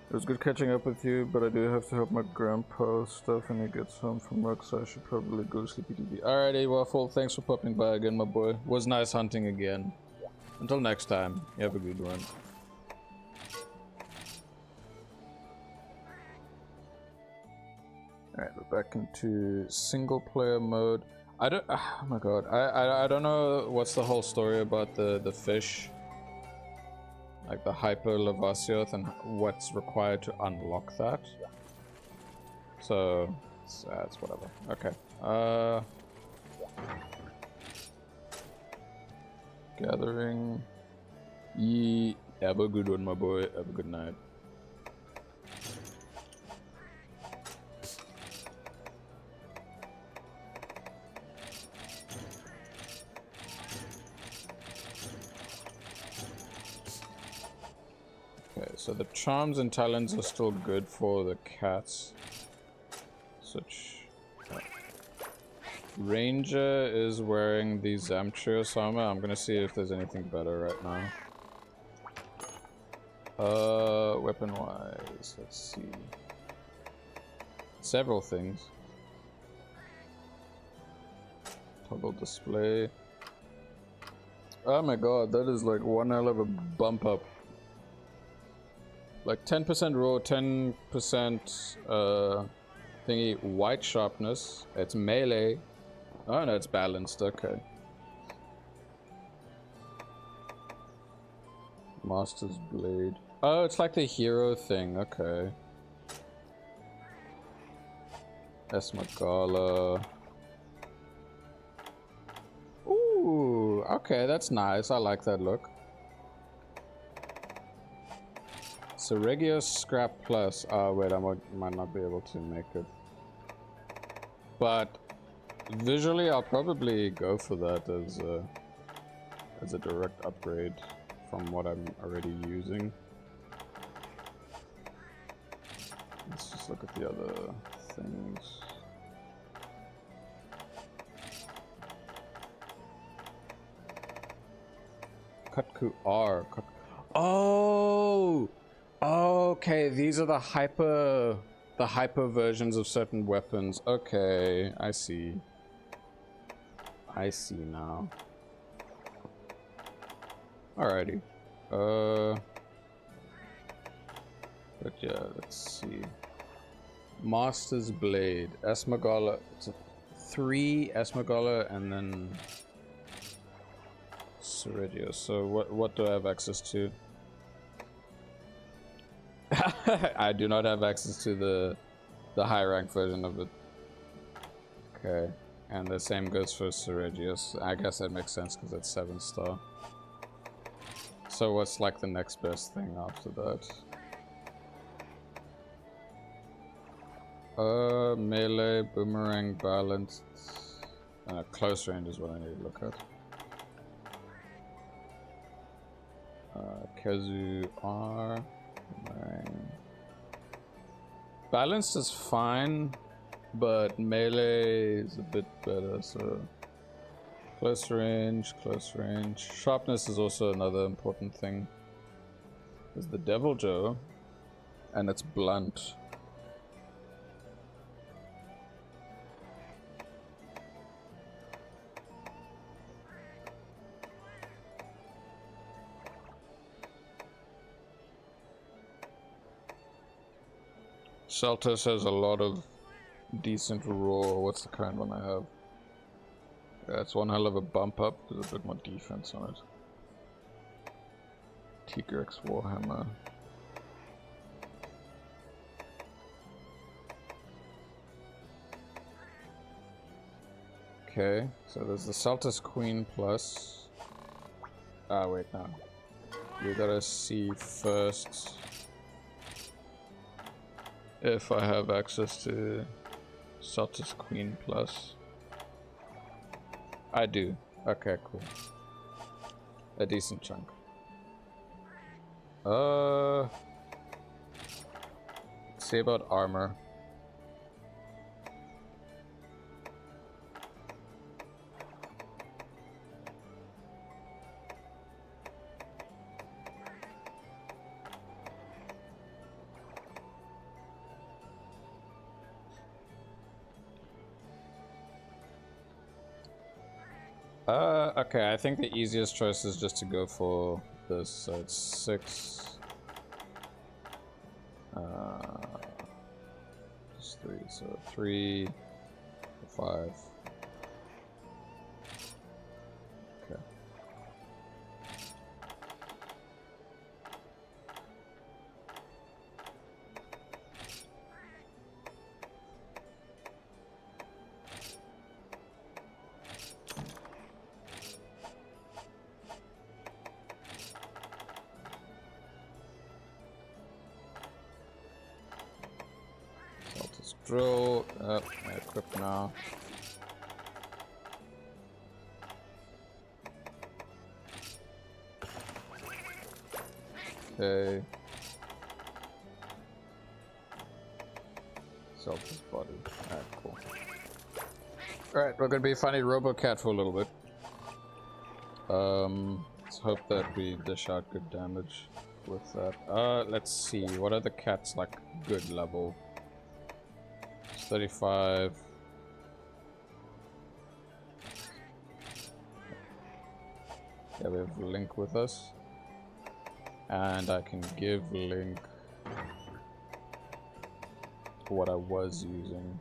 It was good catching up with you, but I do have to help my grandpa stuff when he gets home from work, so I should probably go sleepy DB. Alrighty, Waffle, thanks for popping by again, my boy. Was nice hunting again. Until next time, you have a good one. Alright, we're back into single player mode. I don't— oh my god, I don't know what's the whole story about the fish. Like the Hyper Lavasioth and what's required to unlock that. So, it's whatever. Okay. Gathering. Have a good one, my boy. Have a good night. Okay, so the charms and talents are still good for the cats. Such. Ranger is wearing the Zamtrios armor. I'm gonna see if there's anything better right now. Weapon wise, let's see. Several things. Toggle display. Oh my god, that is like one hell of a bump up. Like 10% raw, 10% thingy, white sharpness. It's melee. Oh no, it's balanced, okay. Master's Blade. Oh, it's like the hero thing, okay. Esmagala. Ooh, okay, that's nice. I like that look. Seregios Scrap Plus. Oh wait, I might not be able to make it. But visually, I'll probably go for that as a direct upgrade from what I'm already using. Let's just look at the other things. Kutku R. Oh! Okay, these are the hyper versions of certain weapons. Okay, I see. I see now. Alrighty. But yeah, let's see. Master's Blade, Esmagala. It's a 3 Esmagala and then Ceridio. So what do I have access to? I do not have access to the high rank version of it. Okay, and the same goes for Ceridius. I guess that makes sense because it's 7-star. So what's like the next best thing after that? Melee, boomerang, balanced. Close range is what I need to look at. Kazu R. Boomerang. Balanced is fine, but melee is a bit better, so close range, close range. Sharpness is also another important thing. There's the Devil Joe, and it's blunt. Celtus has a lot of decent raw. What's the current one I have? Yeah, it's one hell of a bump up. There's a bit more defense on it. Tigrex Warhammer. Okay, so there's the Celtus Queen Plus. Ah, wait, no. We gotta see first if I have access to Celtus Queen Plus. I do. Okay, cool. A decent chunk. Let's see about armor. Okay, I think the easiest choice is just to go for this, so it's 6. Just 3, so 3, 5. Okay. Drill, equip now. Okay. Celtus body. Alright, cool. Alright, we're gonna be fighting RoboCat for a little bit. Let's hope that we dish out good damage with that. Let's see, what are the cats like good level? 35. Yeah, we have Link with us. And I can give Link what I was using.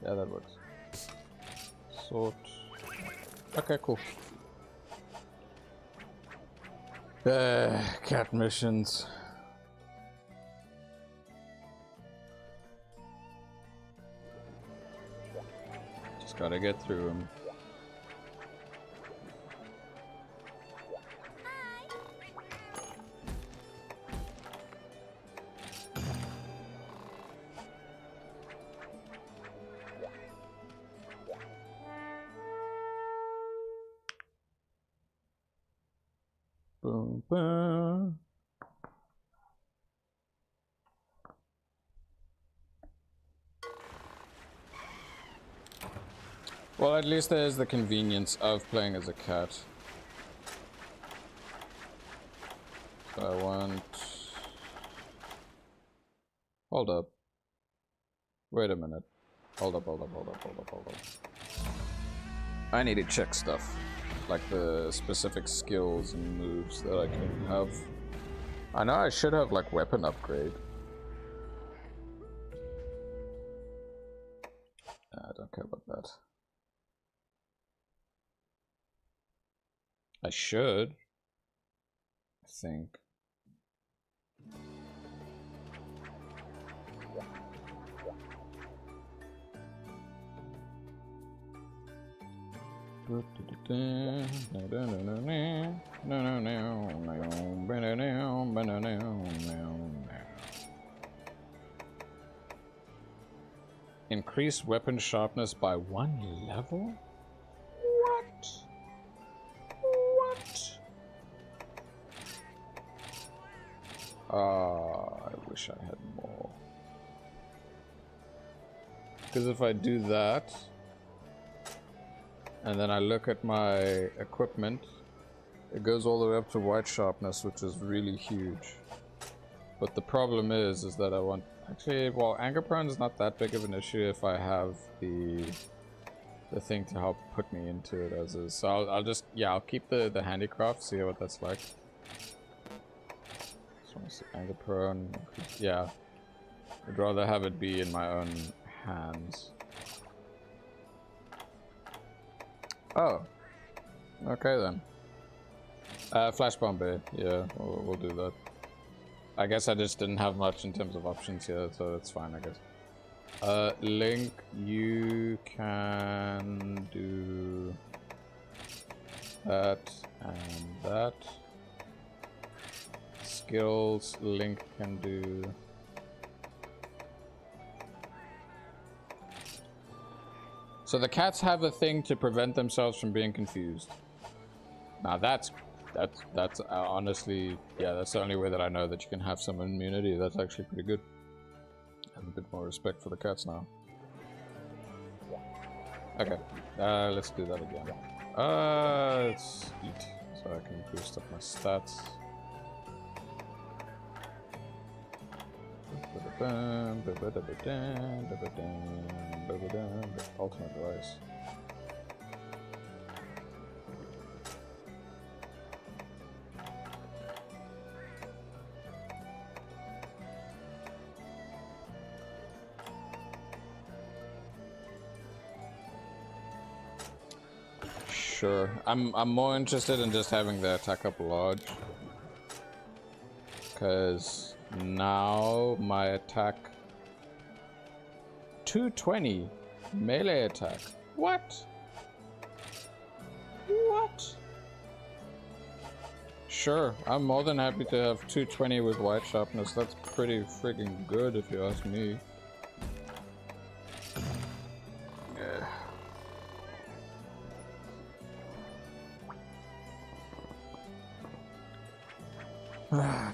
Yeah, that works. Sort. Okay, cool. Cat missions. Gotta get through them. Boom, boom. Well, at least there's the convenience of playing as a cat. So I want... Hold up. Wait a minute. Hold up. I need to check stuff. Like the specific skills and moves that I can have. I know I should have like weapon upgrade. I don't care about that. I should. I think. Increase weapon sharpness by 1 level? What? What? I wish I had more. Because if I do that, and then I look at my equipment, it goes all the way up to white sharpness, which is really huge. But the problem is that I want... Actually, well, anger prone is not that big of an issue if I have the thing to help put me into it as is. So I'll just... Yeah, I'll keep the handicraft, see what that's like. Just want to see anger prone. Yeah. I'd rather have it be in my own hands. Oh. Okay then. Flash bomb bay. Yeah, we'll do that. I guess I just didn't have much in terms of options here, so that's fine, I guess. Link, you can do that and that. Skills, Link can do... So the cats have a thing to prevent themselves from being confused. Now that's honestly, yeah, that's the only way that I know that you can have some immunity. That's actually pretty good. I have a bit more respect for the cats now. Okay, let's do that again. Let's eat so I can boost up my stats. Ultimate device. Sure. I'm more interested in just having the attack up large. Cause now my attack 220 melee attack. What? What? Sure, I'm more than happy to have 220 with white sharpness. That's pretty freaking good if you ask me.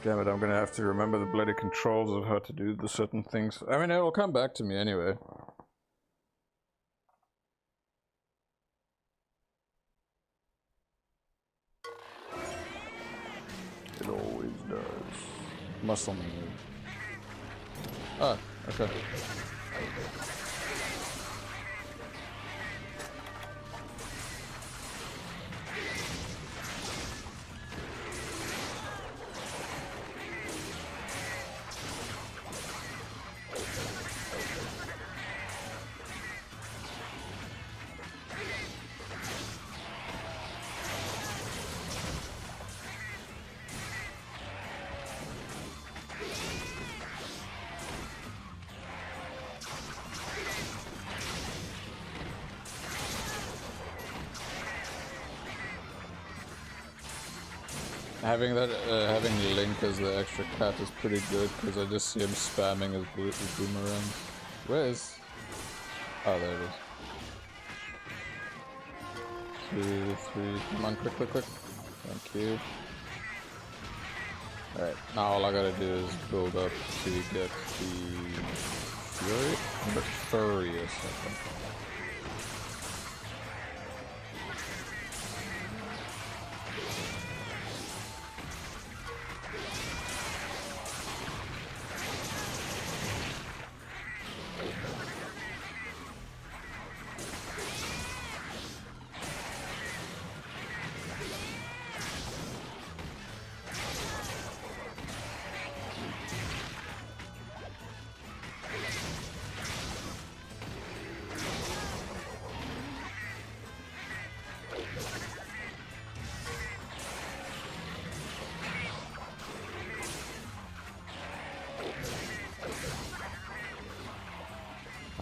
Damn it, I'm gonna have to remember the bloody controls of how to do the certain things. I mean, it'll come back to me anyway. It always does. Muscle memory. Ah, okay. Having that, having Link as the extra cat is pretty good because I just see him spamming his boomerang. Where is? Oh, there it is. 2, 3. Come on, quick, quick, quick. Thank you. Alright, now all I gotta do is build up to get the Fury, the Furious, I think.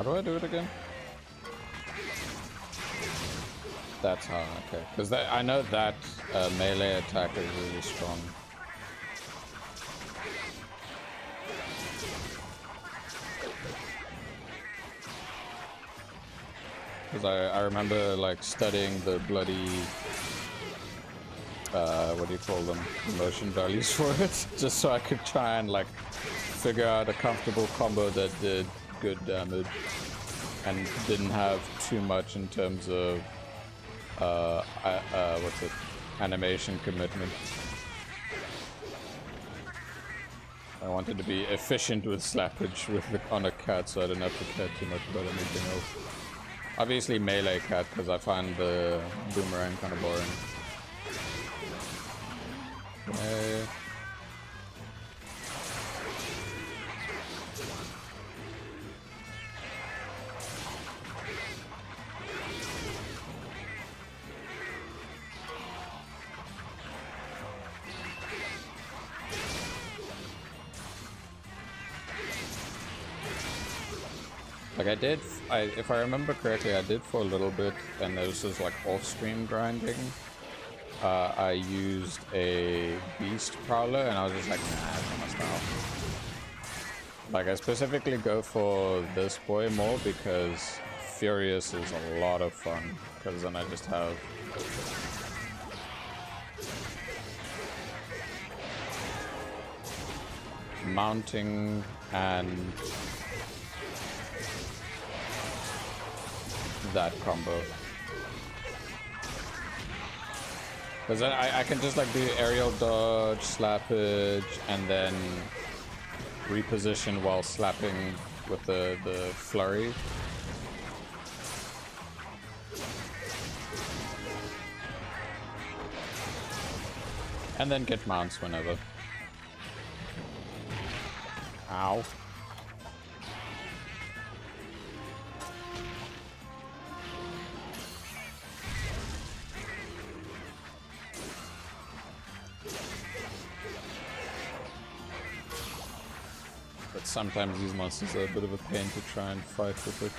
How do I do it again? That's how, okay. Because I know that melee attack is really strong. Because I remember like studying the bloody, what do you call them, motion values for it, just so I could try and like figure out a comfortable combo that did good damage and didn't have too much in terms of, what's it, animation commitment. I wanted to be efficient with slappage on a cat, so I didn't have to care too much about anything else. Obviously melee cat, because I find the boomerang kind of boring. Okay. Like if I remember correctly, I did for a little bit, and this was like off-stream grinding. I used a beast prowler, and I was just like, nah, that's not my style. Like I specifically go for this boy more because Furious is a lot of fun, because then I just have mounting and that combo. Because then I can just like do aerial dodge, slappage, and then reposition while slapping with the flurry. And then get mounts whenever. Ow. But sometimes these monsters are a bit of a pain to try and fight with it.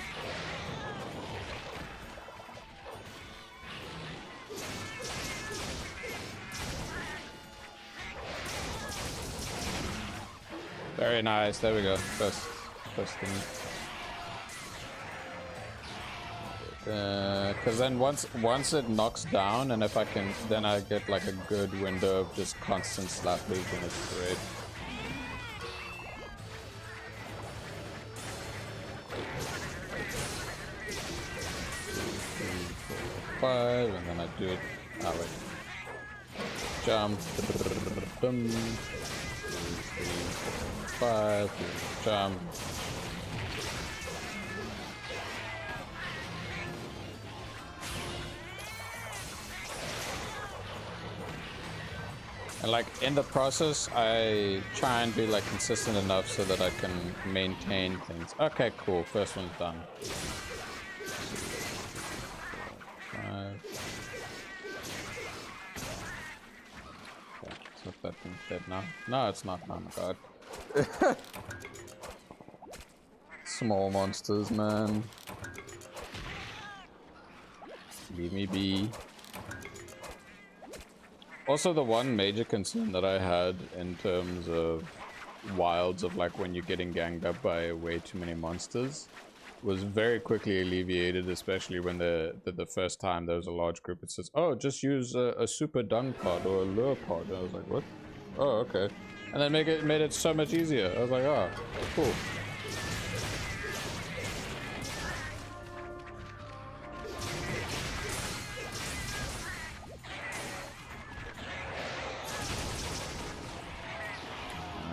Very nice, there we go. First thing. Because then once it knocks down, and if I can, then I get like a good window of just constant slappage, and it's great. Five, and then I do it. Oh wait. Jump. Boom. 2, 3, 4, 5. Jump. And like in the process, I try and be like consistent enough so that I can maintain things. Okay, cool. First one's done. 5. Okay, so that thing's dead now. No, it's not. Oh my god. Small monsters, man. Leave me be. Also, the one major concern that I had in terms of wilds of like when you're getting ganged up by way too many monsters was very quickly alleviated, especially when the first time there was a large group. It says, oh, just use a super dung pod or a lure pod. And I was like, what? Oh, okay. And then made it so much easier. I was like, oh, cool.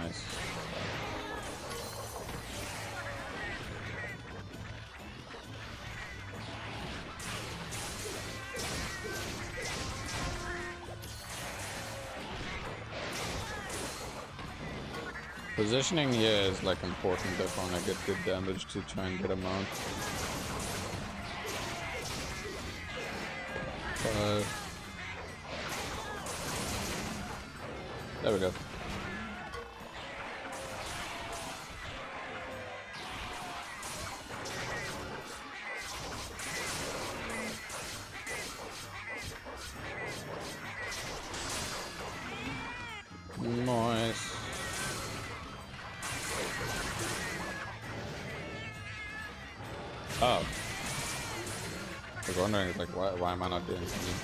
Nice. Positioning here is like important if I want to get good damage to try and get a mount. 5. There we go. Nice. Oh. I was wondering, like, why am I not doing anything?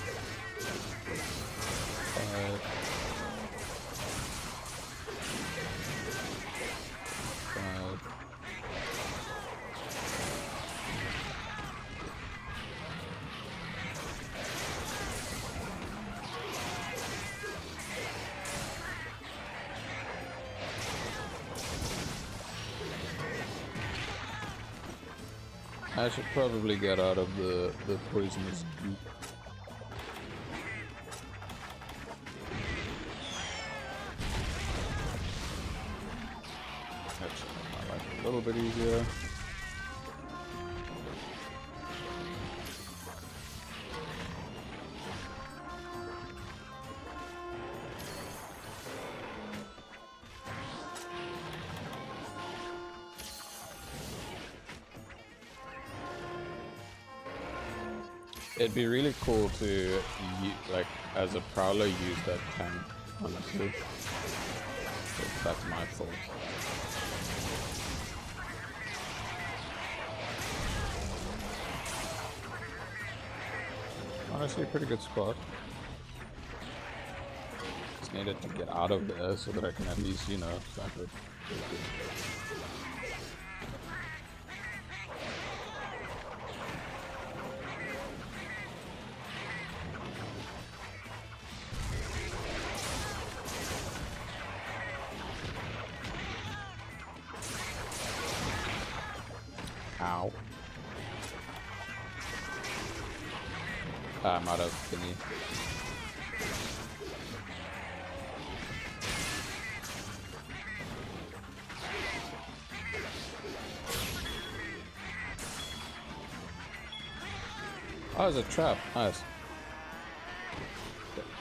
I should probably get out of the poisonous goop. That should make my life a little bit easier. It'd be really cool to, like, as a prowler, use that tank, honestly. But that's my fault. Honestly, a pretty good spot. Just needed to get out of there so that I can at least, you know, snipe it. Ow. I'm out of thingy. Oh, it's a trap. Nice.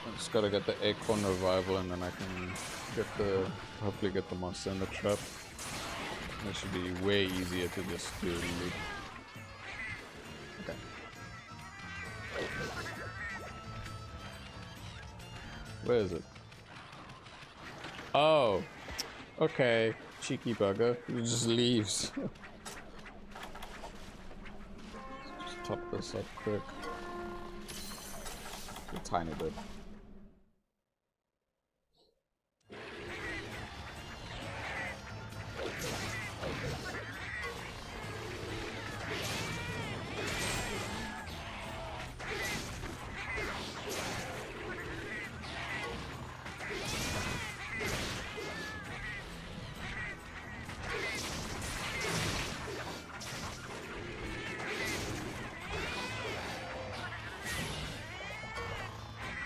I just gotta get the acorn revival and then I can get the, hopefully get the monster in the trap. That should be way easier to just do in loop. Okay. Where is it? Oh! Okay. Cheeky bugger. He just leaves. Just top this up quick. A tiny bit.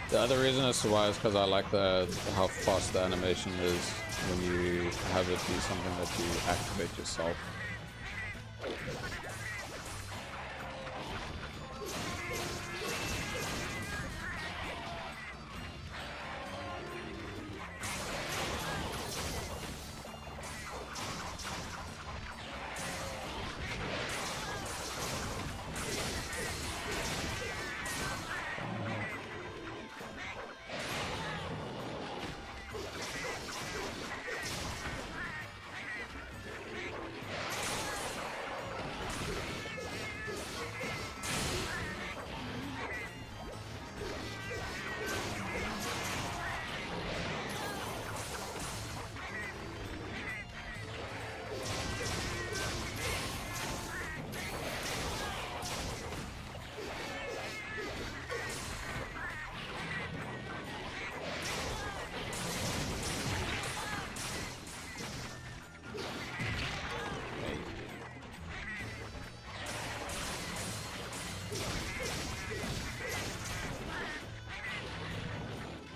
The other reason as to why is because I like how fast the animation is when you have it be something that you activate yourself.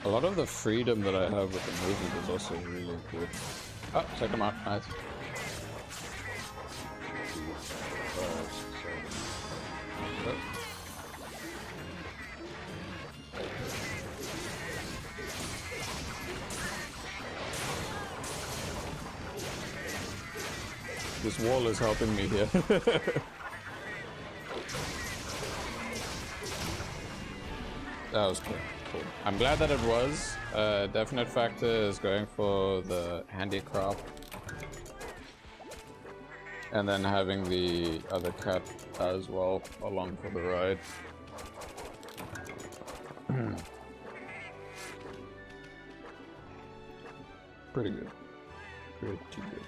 A lot of the freedom that I have with the movement is also really good. Oh, check them out. Nice. This wall is helping me here. That was cool. cool. I'm glad that it was. Definite factor is going for the handicraft. And then having the other cat as well along for the ride. Pretty good. Pretty good.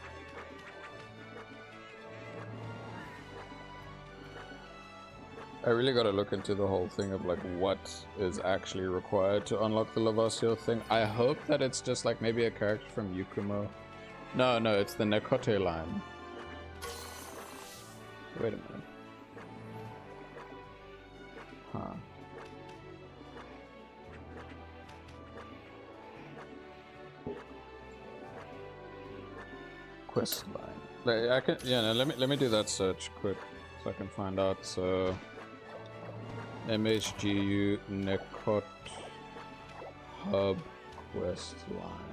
I really gotta look into the whole thing of like what is actually required to unlock the Lavasio thing. I hope that it's just like maybe a character from Yukumo. No, it's the Nekote line. Wait a minute. Huh. Quest line. Like, I can, yeah, no, let me do that search quick so I can find out. So MHGU Nekot Hub Quest line.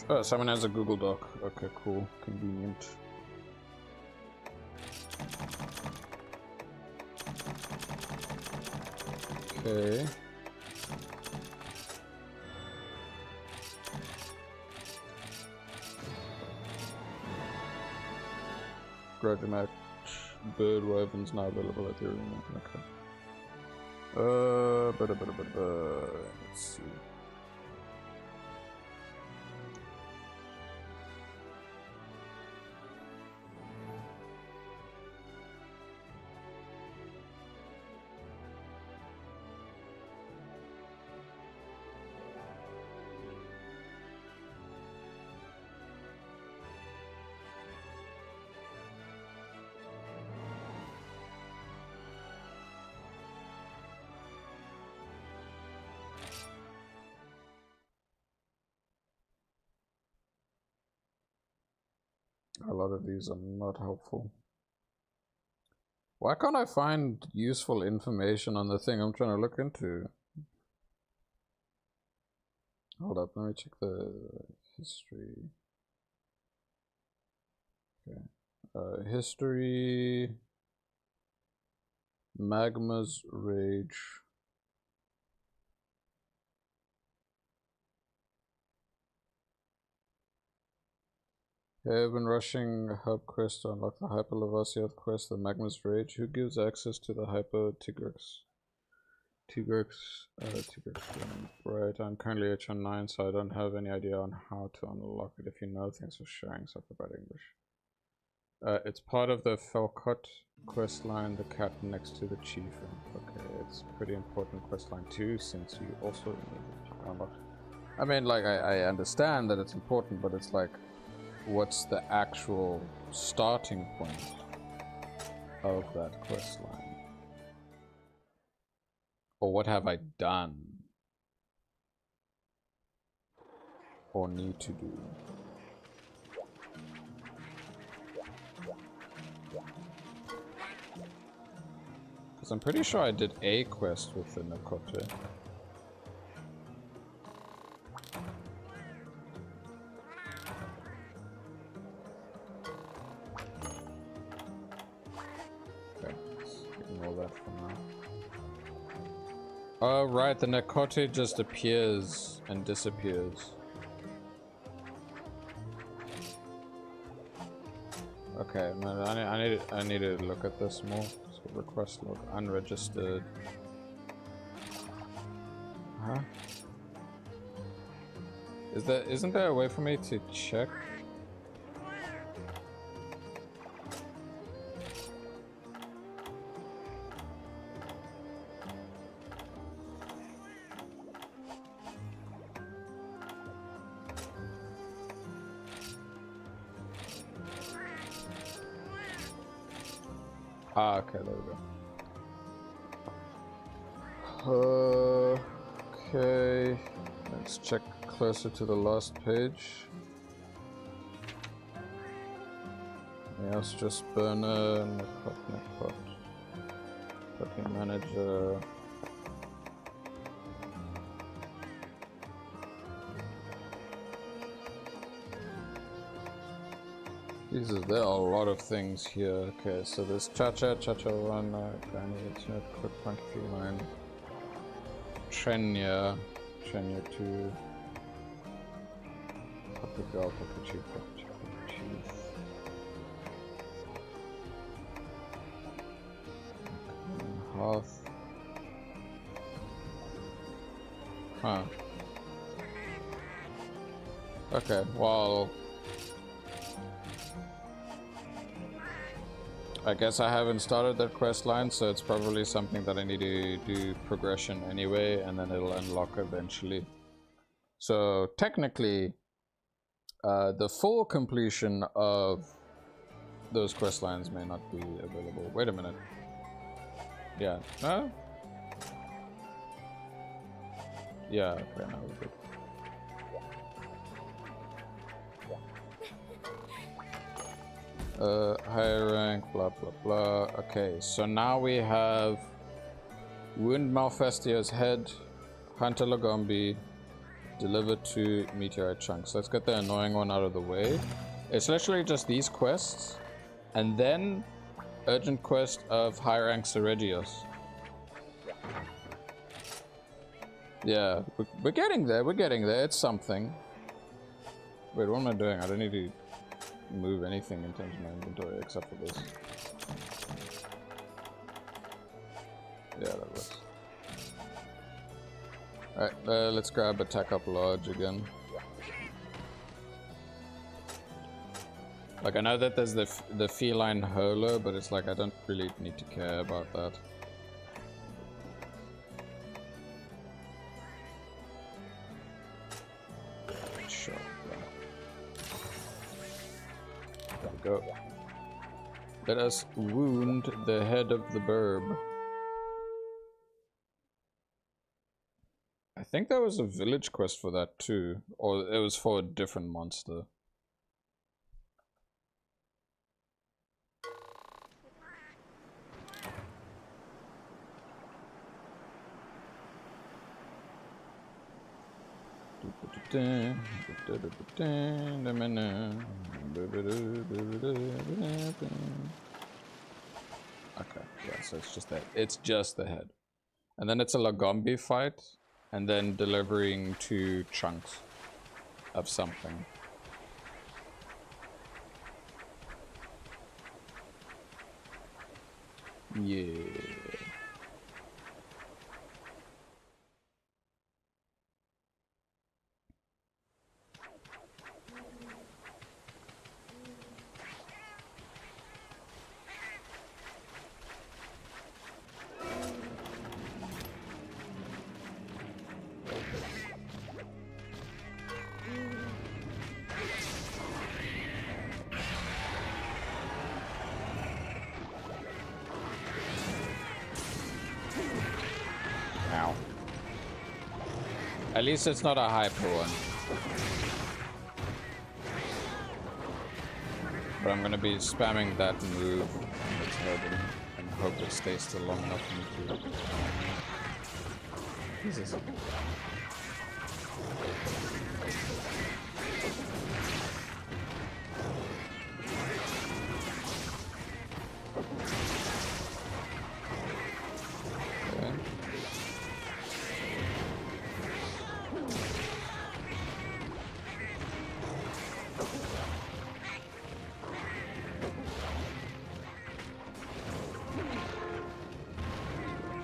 Oh, someone has a Google Doc. Okay, cool. Convenient. Okay. Grudge match. Bird Wyvern's now available at the arena. Okay. Let's see. A lot of these are not helpful. Why can't I find useful information on the thing I'm trying to look into? Hold up, let me check the history. Okay. History. Magma's Rage. I've been rushing Hub Quest to unlock the Hyper Lavasio quest, the Magma's Rage. Who gives access to the Hyper Tigrex? Tigrex. Right, I'm currently H9, so I don't have any idea on how to unlock it. If you know, thanks for sharing. So for bad English. It's part of the Felcott quest line, the cat next to the chief. Okay, it's a pretty important quest line too, since you also need to unlock. I mean, like, I understand that it's important, but it's like, what's the actual starting point of that quest line? Or what have I done? Or need to do? Because I'm pretty sure I did a quest with the Nekote. Oh, right, the Nekote just appears and disappears. Okay, man, I need to look at this more. So request log unregistered. Huh? Isn't there a way for me to check? Ah, okay, there we go. Okay, let's check closer to the last page. Yes, just burner, Nekot. Fucking manager. Jesus, there are a lot of things here. Okay, so there's Cha-Cha, Cha-Cha 1, Granny, it's not quick, funky feline. Trenya, Trenya 2. Puppy Girl, Puppy Chief, Puppy Chief, Puppy Chief. Hearth. Huh. Okay, well... I guess I haven't started that quest line, so it's probably something that I need to do progression anyway, and then it'll unlock eventually. So technically, the full completion of those quest lines may not be available. Wait a minute. Yeah. Huh? Yeah, okay, now we're good. Higher rank, blah blah blah. Okay, so now we have Wound Malfestio's head, Hunter Lagombi, delivered to Meteorite Chunks. Let's get the annoying one out of the way. It's literally just these quests, and then urgent quest of high rank Seregios. Yeah, we're getting there, we're getting there. It's something. Wait, what am I doing? I don't need to move anything in terms of my inventory except for this. Yeah, that works. Alright, let's grab Attack Up Lodge again. Like, I know that there's the feline hurler, but it's like I don't really need to care about that. Sure. There we go. Let us wound the head of the burb. I think there was a village quest for that too, or it was for a different monster. Okay, yeah, so it's just that. It's just the head. And then it's a Lagombi fight, and then delivering 2 chunks of something. Yeah. At least it's not a hyper one. But I'm gonna be spamming that move on its head and hope it stays still long enough for me to... Jesus.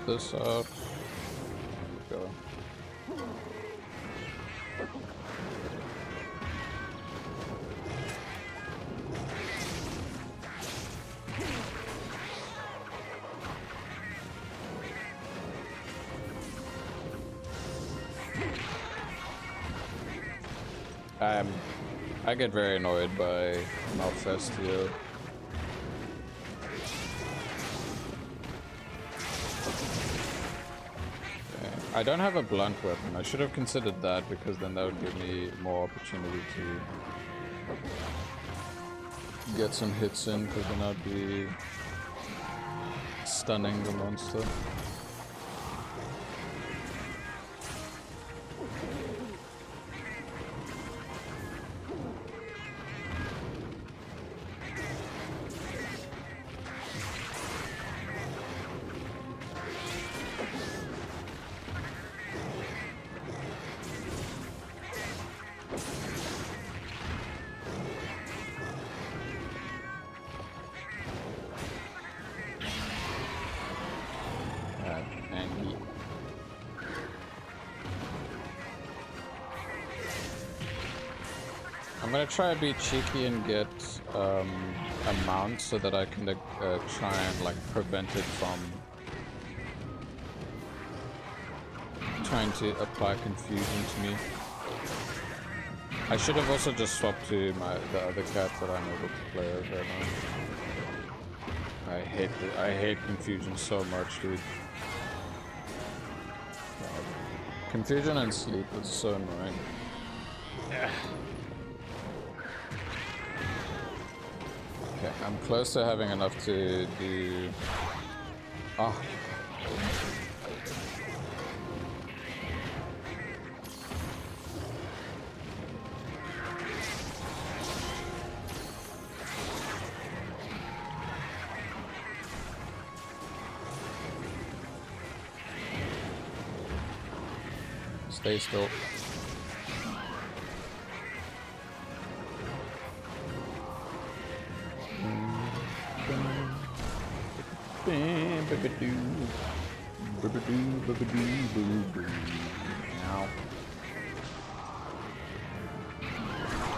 This up. There we go. I get very annoyed by Malfestio. I don't have a blunt weapon. I should have considered that, because then that would give me more opportunity to get some hits in, because then I'd be stunning the monster. I'm gonna try to be cheeky and get a mount so that I can try and like prevent it from trying to apply confusion to me. I should have also just swapped to the other cat that I'm able to play as right now. I hate confusion so much, dude. Confusion and sleep is so annoying. Okay, I'm close to having enough to do. Oh. Stay still. Now.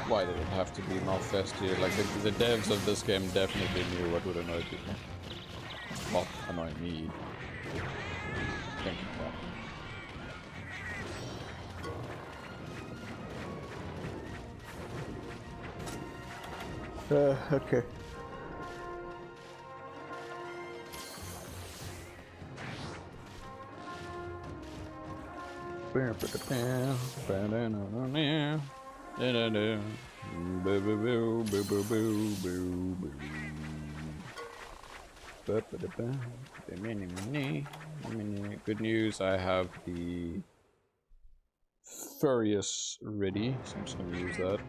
Why did it have to be Malfest here? Like the devs of this game definitely knew what would annoy people. Well, annoy me. Thinking that. Okay. Good news, I have the Furious ready, so I'm just gonna use that.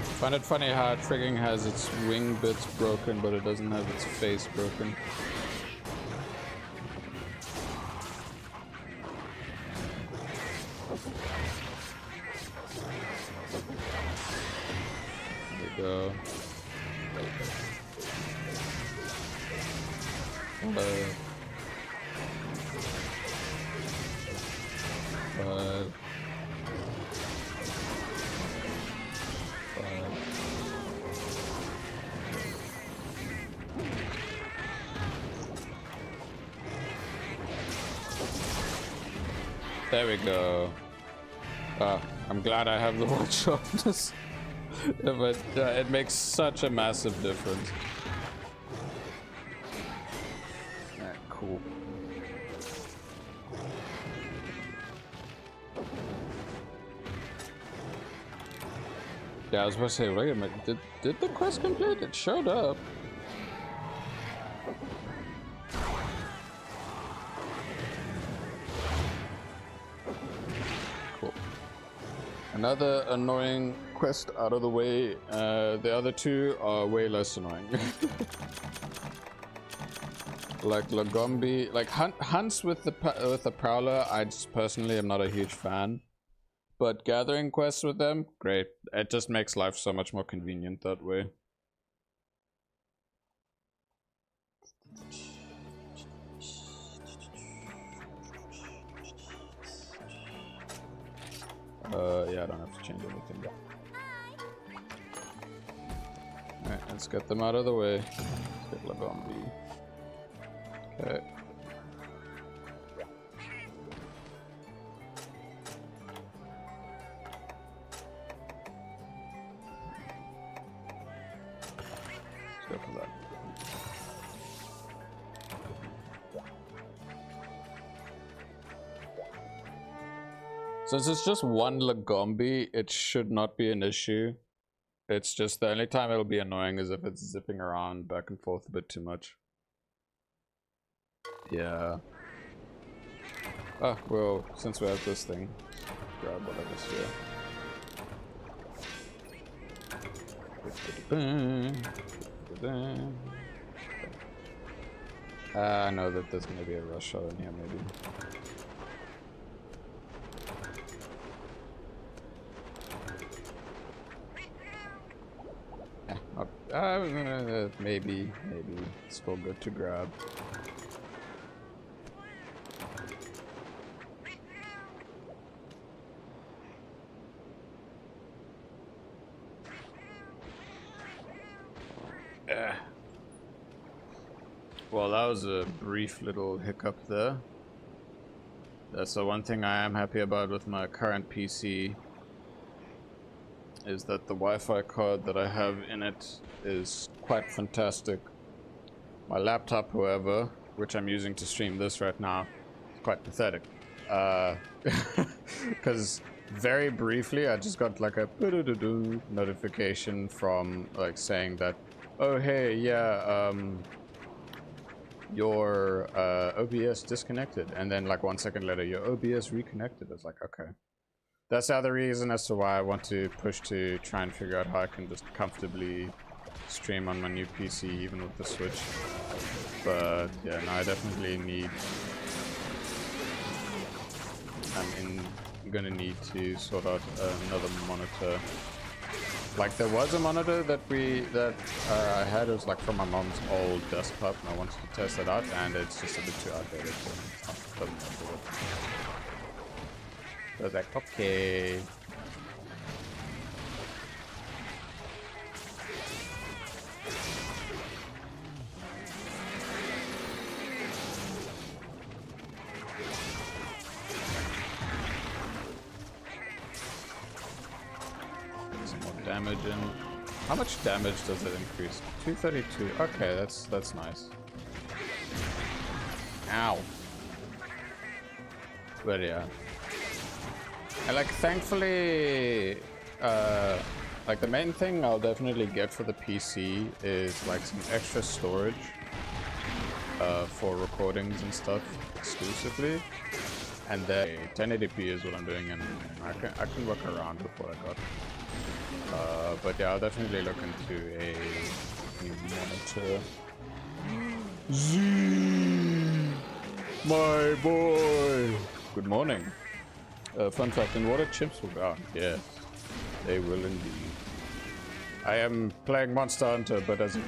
I find it funny how Trigging has its wing bits broken, but it doesn't have its face broken. There we go. There we go. I'm glad I have the watch sharpness. But it makes such a massive difference. Alright, cool. Yeah, I was about to say, wait a minute, did the quest complete? It showed up. Cool. Another annoying quest out of the way. The other two are way less annoying. Like Lagombi, like hunts with the Prowler, I just personally am not a huge fan. But gathering quests with them, great. It just makes life so much more convenient that way. Yeah, I don't have to change anything yet. Alright, let's get them out of the way. Let's get Lagombi. Okay. Let's go for that. Since it's just one Lagombi, it should not be an issue. It's just the only time it'll be annoying is if it's zipping around back and forth a bit too much. Yeah. Oh, well, since we have this thing, grab whatever's here. I know that there's gonna be a rush shot in here, maybe. Maybe it's still good to grab. Well, that was a brief little hiccup there. That's the one thing I am happy about with my current PC, is that the Wi-Fi card that I have in it is quite fantastic. My laptop, however, which I'm using to stream this right now, is quite pathetic. Because very briefly I just got like a notification from like saying that, oh hey, yeah, your OBS disconnected, and then like 1 second later your OBS reconnected. It's like, okay. That's the other reason as to why I want to push to try and figure out how I can just comfortably stream on my new PC even with the Switch. But yeah, no, I definitely need... I'm gonna need to sort out another monitor. Like there was a monitor that I had. It was like from my mom's old desktop, and I wanted to test it out, and it's just a bit too outdated for me. Doesn't work with it. So I was like, okay. Damage in. How much damage does it increase? 232. Okay, that's nice. Ow. But yeah. And like thankfully like the main thing I'll definitely get for the PC is like some extra storage for recordings and stuff exclusively. And then 1080p is what I'm doing, and I can work around with what I got. But yeah, I'll definitely look into a new monitor. Z, my boy. Good morning. Fun fact: in water, chimps will drown. Yes, they will indeed. I am playing Monster Hunter, but as a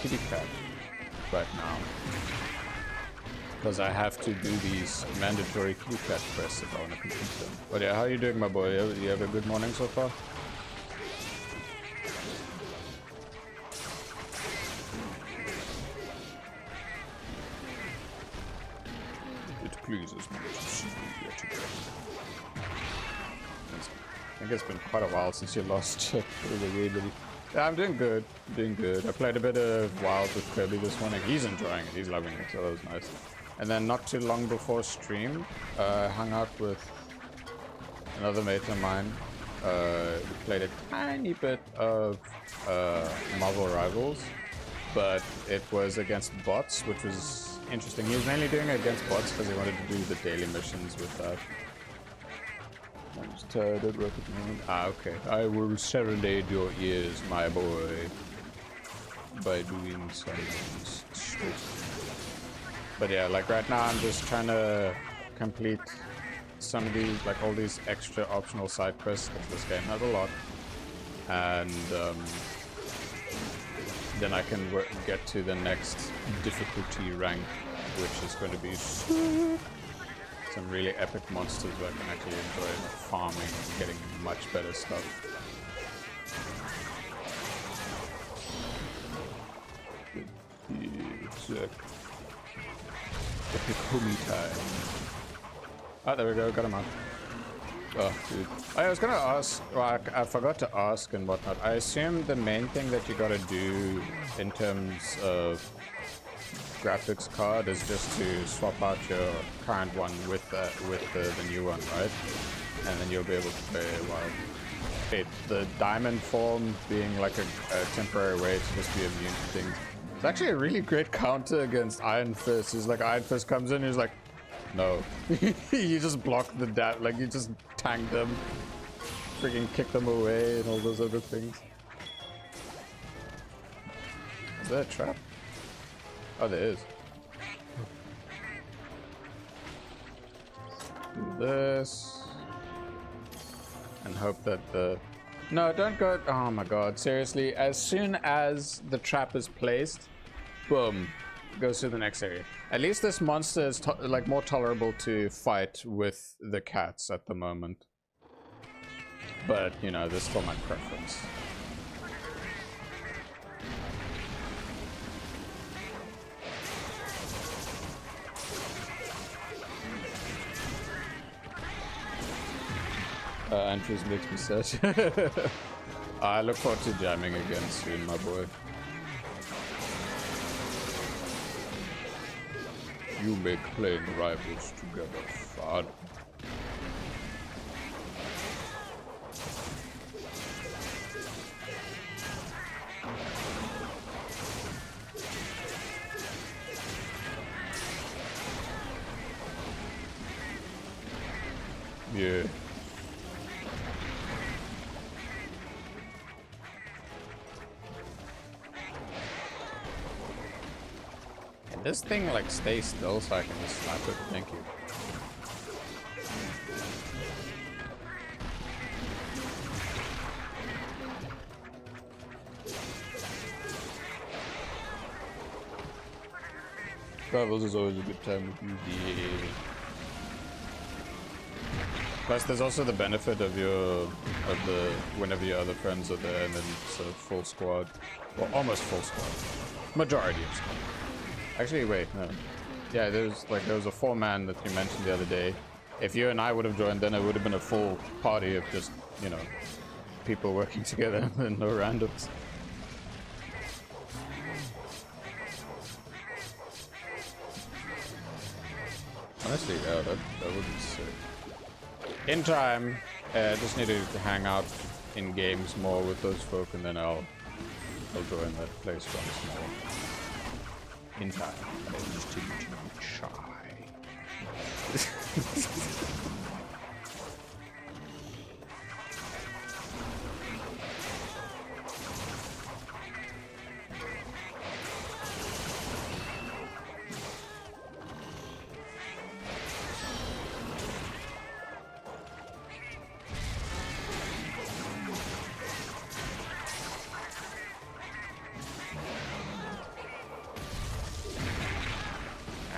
kitty cat right now, because I have to do these mandatory kitty cat quests if I want to complete them. But yeah, how are you doing, my boy? You have a good morning so far? Pleases me to see you here today. I think it's been quite a while since you lost check for the way. Yeah, I'm doing good. Doing good. I played a bit of Wild with Kirby this morning. He's enjoying it. He's loving it. So that was nice. And then not too long before stream, I hung out with another mate of mine. We played a tiny bit of Marvel Rivals, but it was against bots, which was interesting. He was mainly doing it against bots because he wanted to do the daily missions with that. I'm just tired at rocket moment. Ah, okay. I will serenade your ears, my boy, by doing some stuff. But yeah, like right now I'm just trying to complete some of these, like all these extra optional side quests that this game has a lot. And then I can get to the next difficulty rank, which is going to be some really epic monsters where I can actually enjoy farming and getting much better stuff. Epic homie time. Ah, there we go, got him out. Oh, dude. I was gonna ask, well, I forgot to ask and whatnot. I assume the main thing that you gotta do in terms of graphics card is just to swap out your current one with the new one, right? And then you'll be able to play Wild. Okay, the diamond form being like a temporary way to just be immune to things. It's actually a really great counter against Iron Fist. He's like, Iron Fist comes in, he's like, no. You just block the like you just tank them, freaking kick them away and all those other things. Is there a trap? Oh, there is. Do this. And hope that the... No, don't go... Oh my god, seriously. As soon as the trap is placed, boom, goes to the next area. At least this monster is like more tolerable to fight with the cats at the moment. But, you know, this is for my preference. Andrews makes me sad. I look forward to jamming again soon, my boy. You make playing rivals together fun. Yeah. Can this thing like stay still so I can just slap it? Thank you. Travels is always a good time with you. Yeah. Plus, there's also the benefit of whenever your other friends are there, and then it's a full squad, well, almost full squad, majority of squad. Actually, wait, no. Yeah, there was a 4-man that you mentioned the other day. If you and I would have joined, then it would have been a full party of just, you know, people working together and no randoms. Honestly, yeah, that would be sick. In time, I just need to hang out in games more with those folk, and then I'll join that place once more. In time, I just need to be shy.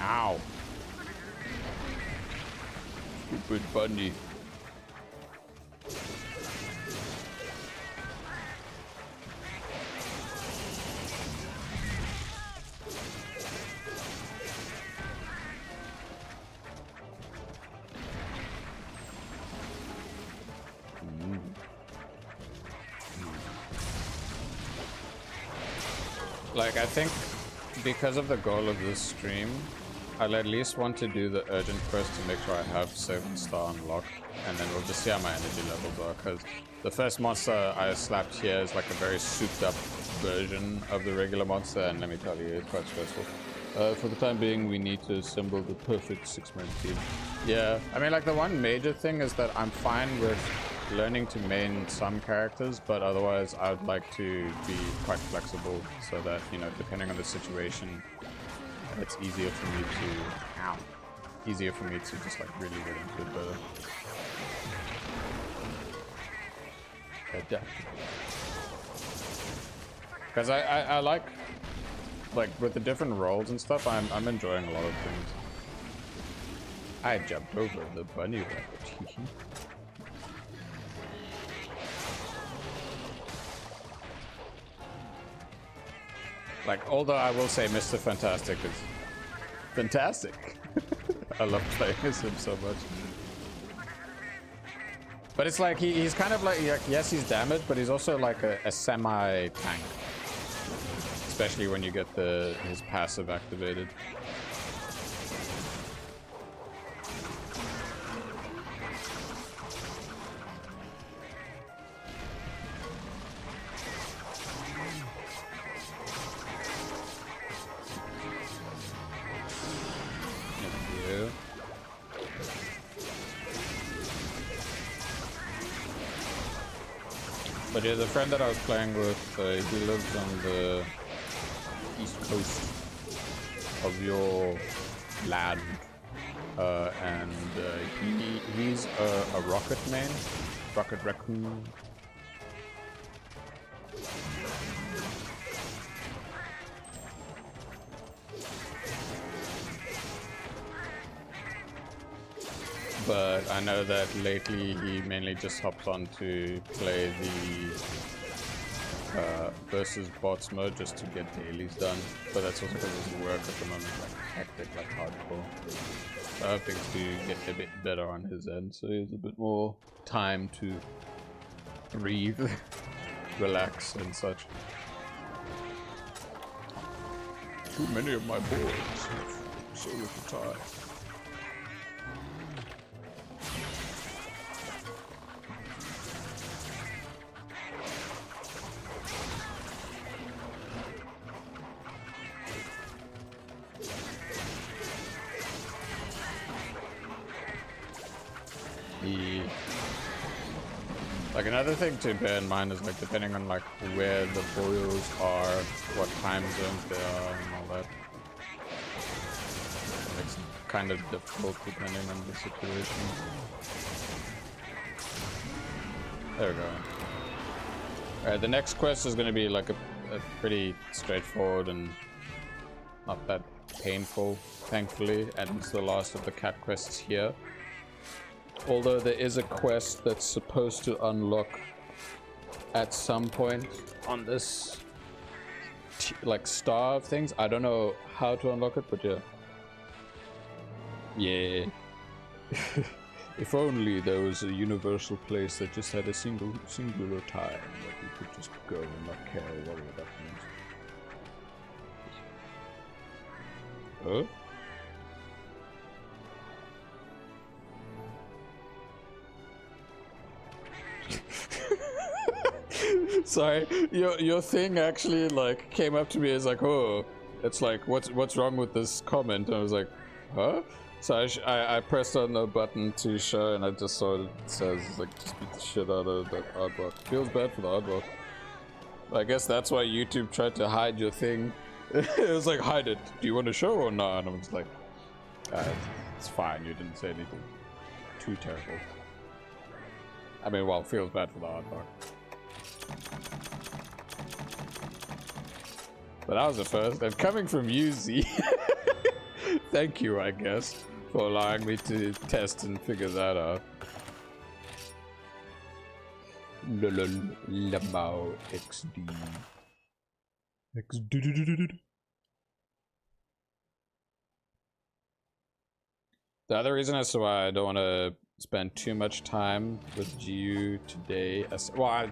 Ow. Stupid bunny. Like, I think because of the goal of this stream, I'll at least want to do the urgent quest to make sure I have 7-star unlocked, and then we'll just see how my energy levels are, because the first monster I slapped here is like a very souped up version of the regular monster, and let me tell you, it's quite stressful. For the time being, we need to assemble the perfect 6-man team. Yeah, I mean, like, the one major thing is that I'm fine with learning to main some characters, but otherwise I would like to be quite flexible so that, you know, depending on the situation, it's easier for me to just like really get into the adapt. Because I like with the different roles and stuff, I'm enjoying a lot of things. I jumped over the bunny rabbit. Like, although I will say Mr. Fantastic is fantastic. I love playing as him so much. But it's like, he's kind of like, yes, he's damaged, but he's also like a semi-tank. Especially when you get his passive activated. But yeah, the friend that I was playing with, he lives on the east coast of your land. And he's a rocket main. Rocket raccoon. But I know that lately he mainly just hops on to play the versus bots mode just to get dailies done. But that's also because his work at the moment, like hectic, like hardcore. So I hope things do get a bit better on his end, so he has a bit more time to breathe, relax, and such. Too many of my boys have so little time. Like another thing to bear in mind is like depending on like where the boils are, what time zones they are and all that. It's kind of difficult depending on the situation. There we go. Alright, the next quest is going to be like a pretty straightforward and not that painful, thankfully, and it's the last of the cat quests here. Although there is a quest that's supposed to unlock at some point on this like star of things. I don't know how to unlock it, but yeah. Yeah. If only there was a universal place that just had a singular time that we could just go and not care what that means. Huh? Sorry, your thing actually like came up to me as like, oh, it's like what's wrong with this comment? And I was like, huh? So I pressed on the button to show, and I just saw it says like just beat the shit out of that aardvark. Feels bad for the aardvark. I guess that's why YouTube tried to hide your thing. It was like, hide it. Do you want to show or not? And I was like, it's fine. You didn't say anything too terrible. I mean, well, feels bad for the aardvark. But that was the first, and coming from you, Z, thank you, I guess, for allowing me to test and figure that out. Lamau XD. The other reason as to why I don't want to spend too much time with GU today, well, I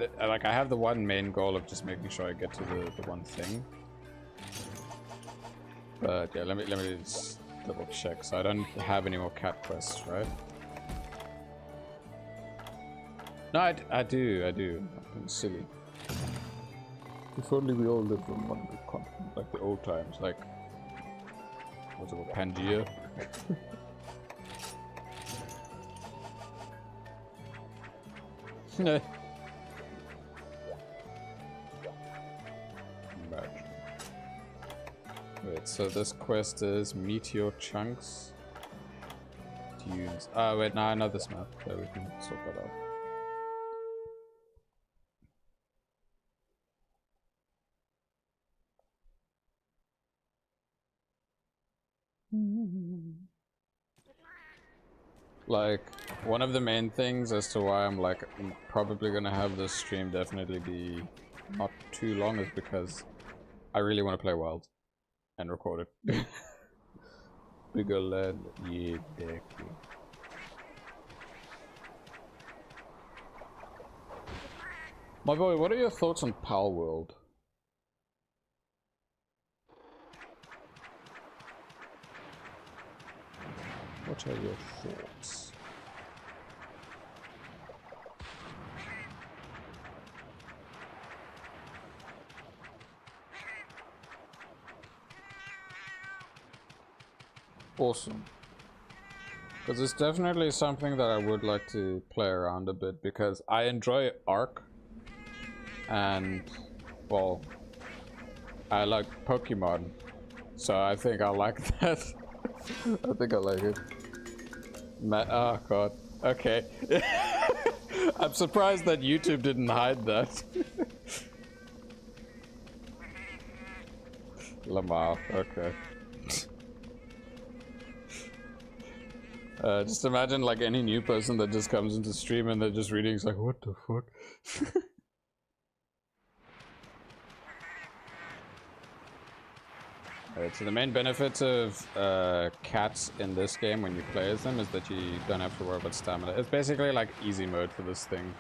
have the one main goal of just making sure I get to the one thing. But yeah, let me just double check. So I don't have any more cat quests, right? No, I do. I'm silly. If only we all lived on one big continent, like the old times, like what's it called, Pangea? No. Wait, so this quest is Meteor Chunks. Dunes. Oh wait, no, I know this map, so we can sort that out. Like, one of the main things as to why I'm like, I'm probably gonna have this stream definitely be not too long is because I really want to play Wild and record it. Bigger lad, yeah, deck. My boy, what are your thoughts on Pal World? What are your thoughts? Awesome. Because it's definitely something that I would like to play around a bit, because I enjoy Ark. And, well, I like Pokemon, so I think I like that. I think I like it. Oh god. Okay. I'm surprised that YouTube didn't hide that. Lamar, okay. Just imagine like any new person that just comes into stream and they're just reading, it's like, what the fuck? Alright, so the main benefits of cats in this game when you play as them is that you don't have to worry about stamina. It's basically like easy mode for this thing.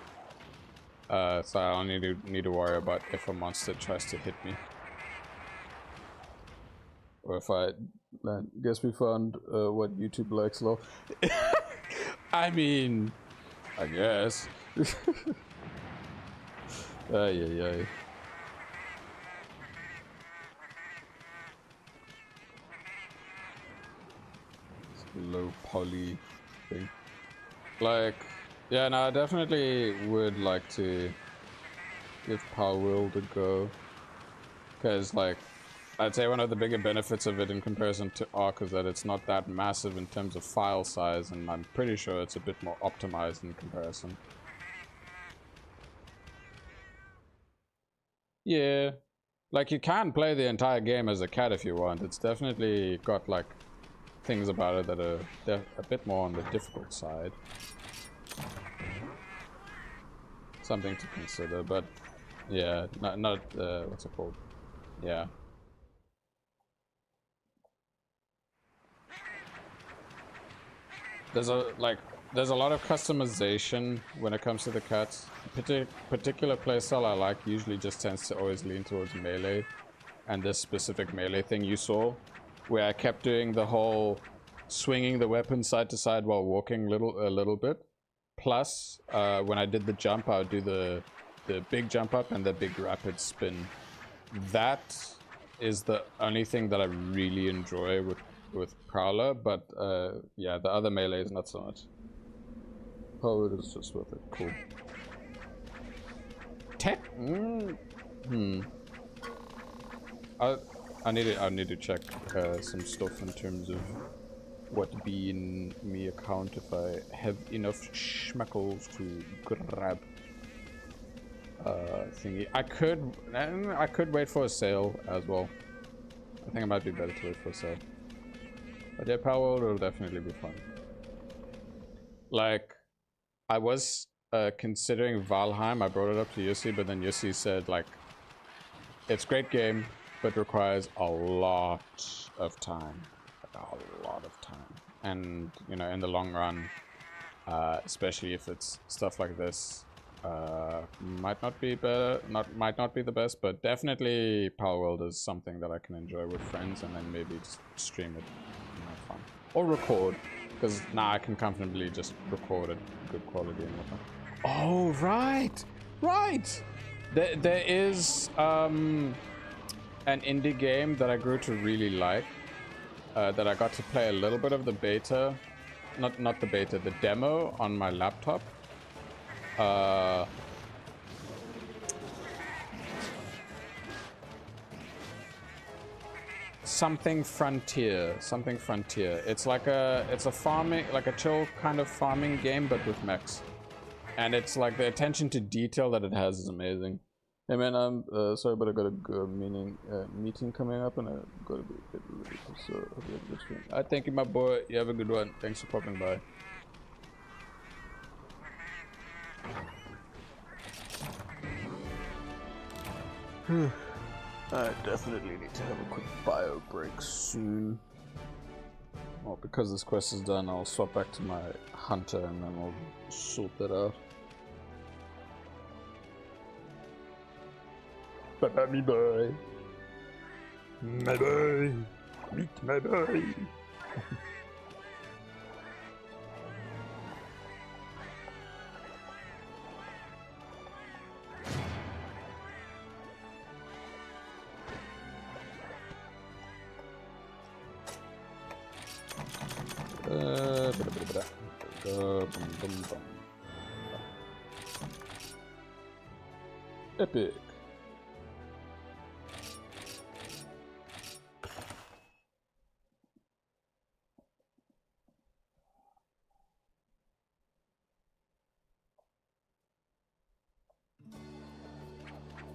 So I only need to worry about if a monster tries to hit me. Or if I guess we found what YouTube likes, lol. I mean, I guess. Ay. Low poly thing. Like, yeah, no, I definitely would like to give Power World a go. Because, like, I'd say one of the bigger benefits of it in comparison to Ark is that it's not that massive in terms of file size, and I'm pretty sure it's a bit more optimized in comparison. Yeah. Like, you can play the entire game as a cat if you want. It's definitely got, like, things about it that are a bit more on the difficult side. Something to consider, but yeah, not what's it called? Yeah. There's a lot of customization when it comes to the cats. Particular playstyle I like usually just tends to always lean towards melee, and this specific melee thing you saw, where I kept doing the whole swinging the weapon side to side while walking a little bit. Plus, when I did the jump, I would do the big jump up and the big rapid spin. That is the only thing that I really enjoy with Prowler, but yeah, the other melee is not so much. Oh, it is just worth it. Cool. I need to check some stuff in terms of what be in me account if I have enough schmeckles to grab thingy. I could wait for a sale as well. I think it might be better to wait for a sale. But yeah, Power World will definitely be fun. Like, I was considering Valheim. I brought it up to Yossi, but then Yossi said, like, it's a great game, but requires a lot of time. Like, a lot of time. And, you know, in the long run, especially if it's stuff like this, might not be the best, but definitely Power World is something that I can enjoy with friends and then maybe just stream it and have fun. Or record, because now I can comfortably just record at good quality and whatnot. Oh, right! Right! There is an indie game that I grew to really like, that I got to play a little bit of the beta, not the beta, the demo on my laptop. Something Frontier. It's like it's a farming, like a chill kind of farming game, but with mechs. And it's like the attention to detail that it has is amazing. Hey man, I'm sorry, but I got a meeting coming up, and I gotta be a bit ready. So hope you have a good stream. Alright, thank you, my boy. You have a good one. Thanks for popping by. I definitely need to have a quick bio break soon. Well, because this quest is done, I'll swap back to my hunter and then we'll sort that out. Bye-bye, me boy. My boy. Meet my boy. Epic.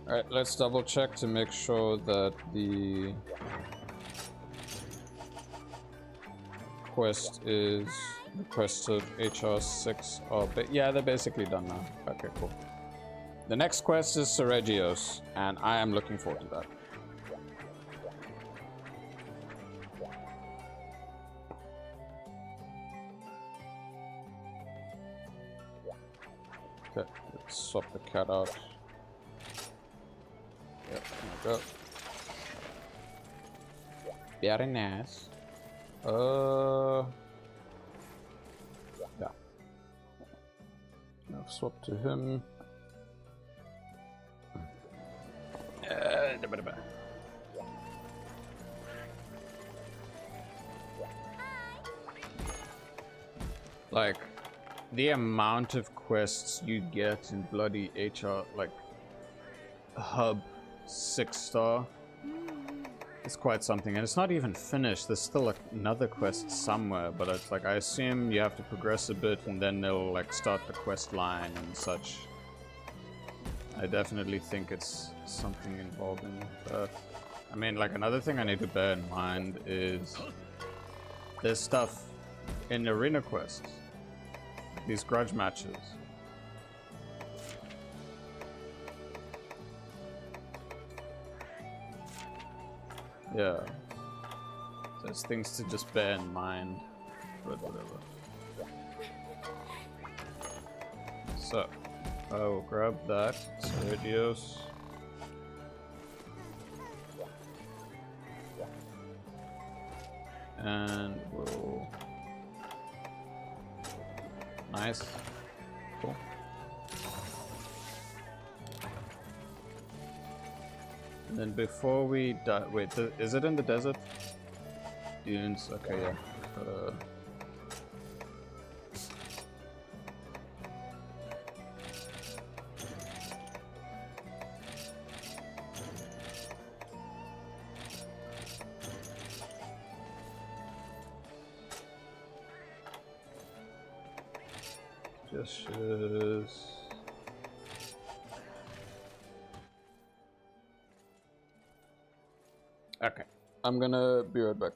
Alright, let's double check to make sure that the quest is the quest of HR6. Oh, but yeah, they're basically done now. Okay, cool. The next quest is Seregios, and I am looking forward to that. Okay, let's swap the cat out. Yep, there we go. Very nice. Yeah. Now swap to him. Like, the amount of quests you get in bloody HR, like, Hub 6-star is quite something. And it's not even finished. There's still like another quest somewhere, but it's like, I assume you have to progress a bit and then they'll like start the quest line and such. I definitely think it's something involving that. I mean, like, another thing I need to bear in mind is there's stuff in arena quests, these grudge matches. Yeah, there's things to just bear in mind, but whatever. So, I will grab that, Sergios. And we'll... Nice. Cool. And then before we die... Wait, is it in the desert? Dunes, okay, yeah. Gestures. Okay, I'm gonna be right back.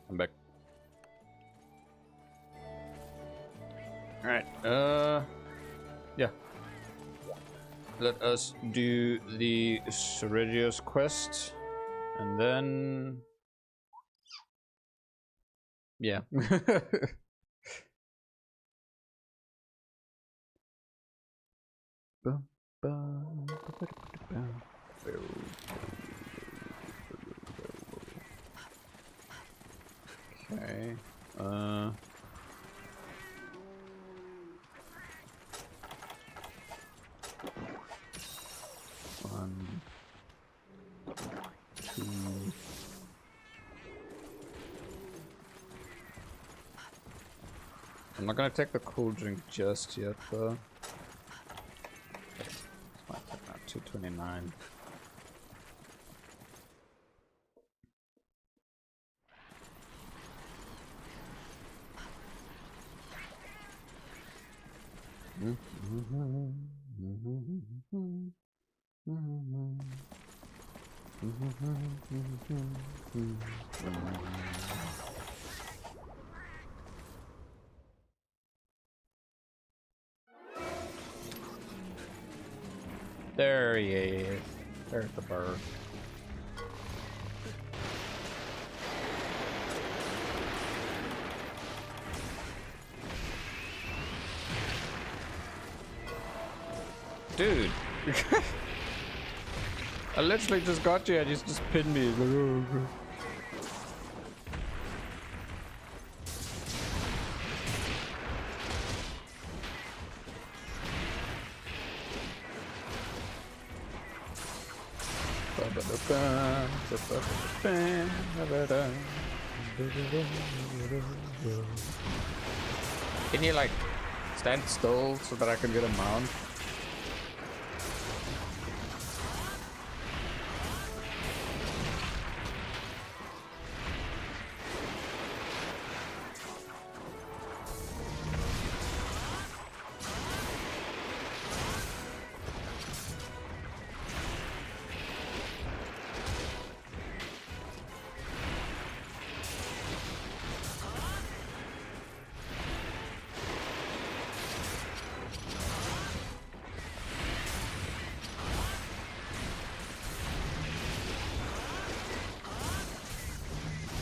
I'm back. Alright, yeah. Let us do the Sergio's quest, and then... yeah. Okay, one, two. I'm not gonna take the cool drink just yet, though. Might take that 229. There he is. There's the bird. Dude. I literally just got you and you just pinned me. Can you like stand still so that I can get a mount?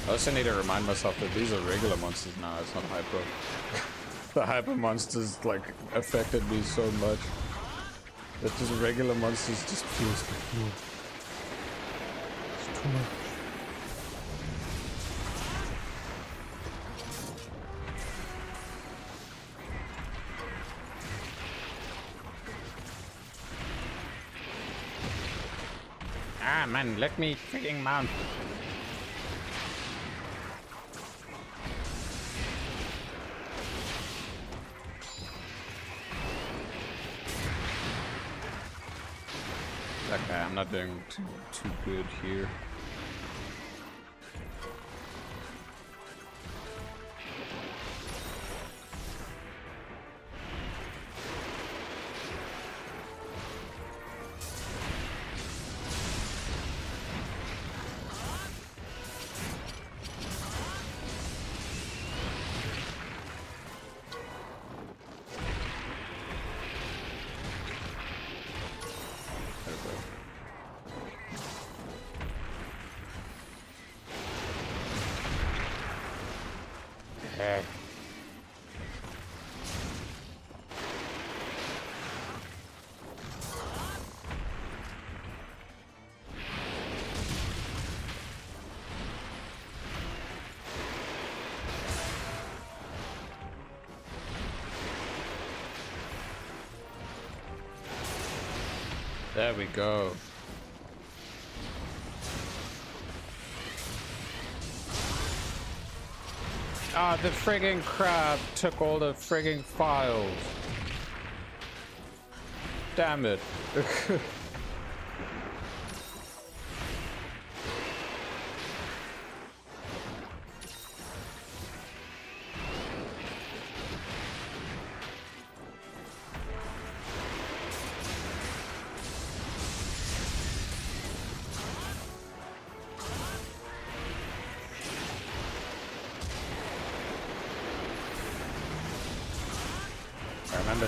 I also need to remind myself that these are regular monsters now, it's not hyper. The hyper monsters like affected me so much that just regular monsters just feels like, it's too much. Ah man, let me freaking mount. Okay, I'm not doing too good here. There we go. Ah, the friggin' crab took all the friggin' files. Damn it.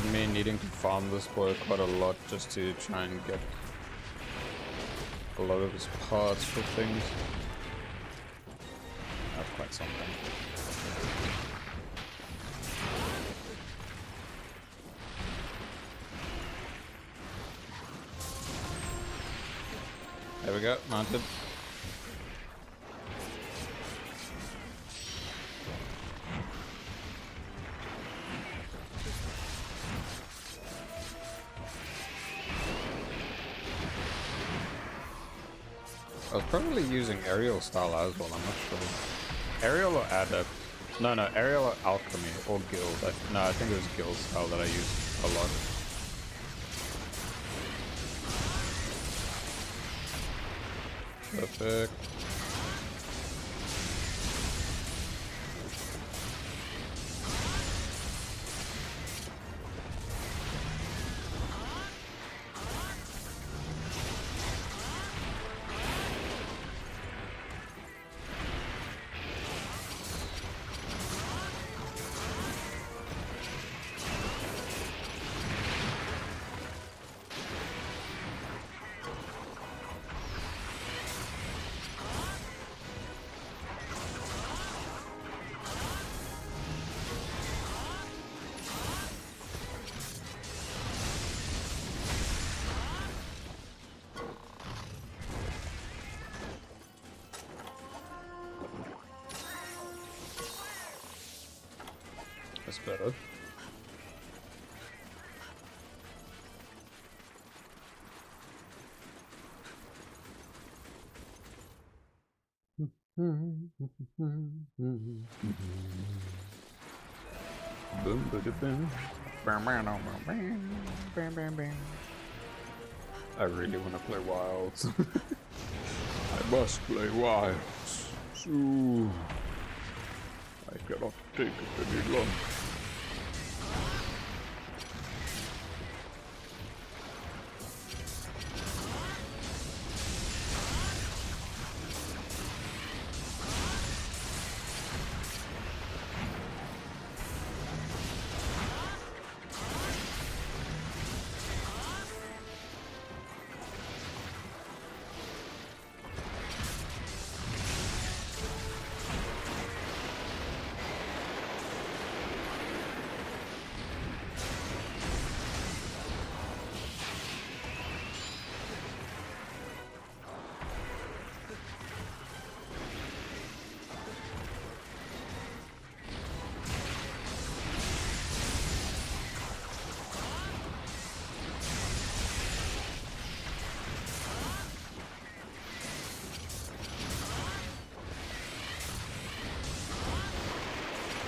been me needing to farm this boy quite a lot just to try and get a lot of his parts for things. That's quite something. There we go, mounted. I was probably using aerial style as well, I'm not sure. Aerial or adept? No, aerial or alchemy or guild. No, I think it was guild style that I used a lot. Perfect. That's better. Boom, boom. I really want to play Wilds. I must play Wilds. So I cannot take it any longer.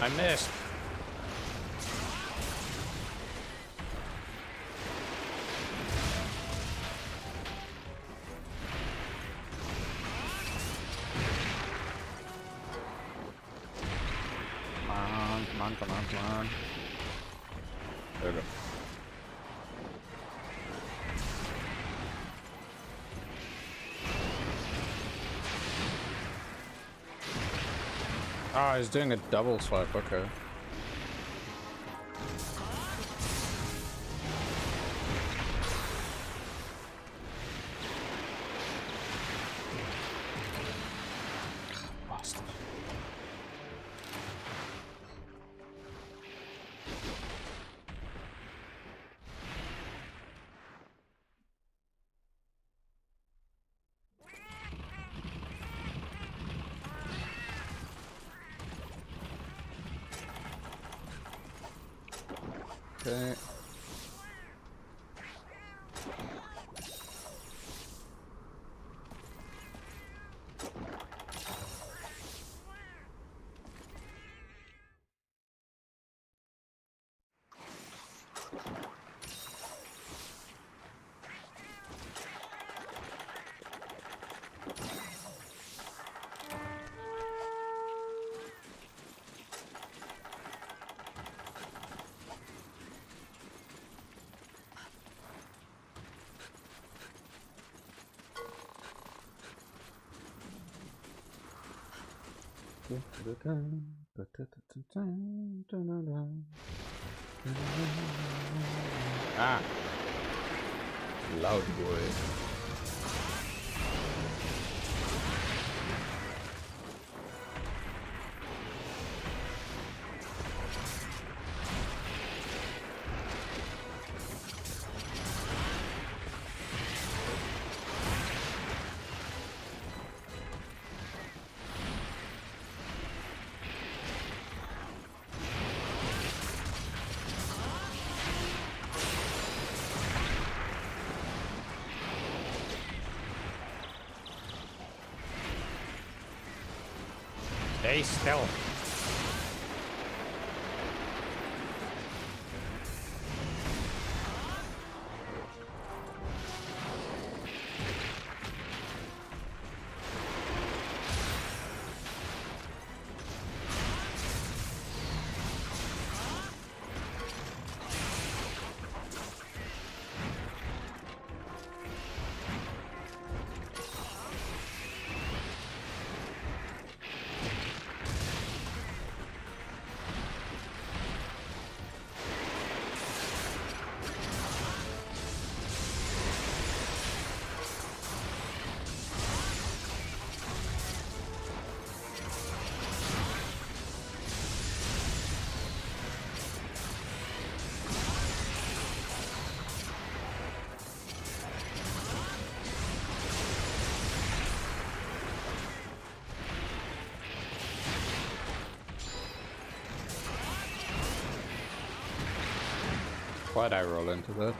I missed. Come on. There we go. Ah, he's doing a double swipe, okay. Bastard. Okay. Ah. Loud boy. Stay still. Why'd I roll into that?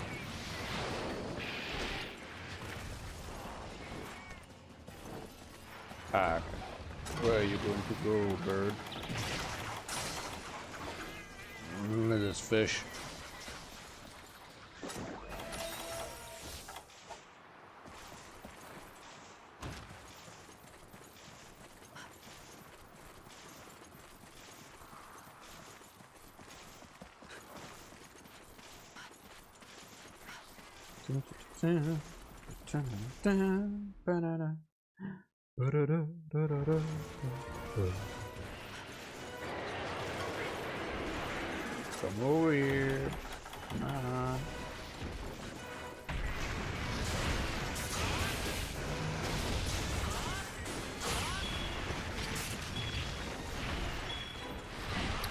Ah, okay. Where are you going to go, bird? Look at this fish. Come over here.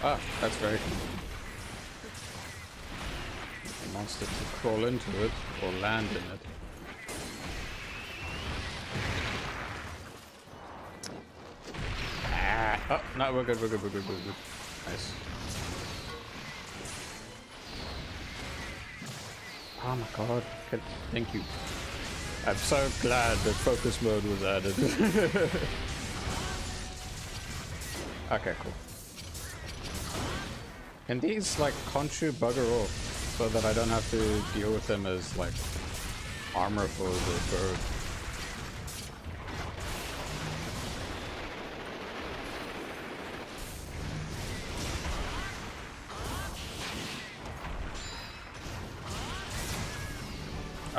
Ah, that's very convenient. The monster to crawl into it or land in it. Ah, oh, no, we're good. Nice. Oh my god. Thank you. I'm so glad that focus mode was added. Okay, cool. Can these, like, Khonshu bugger off so that I don't have to deal with them as, like, armor for the bird?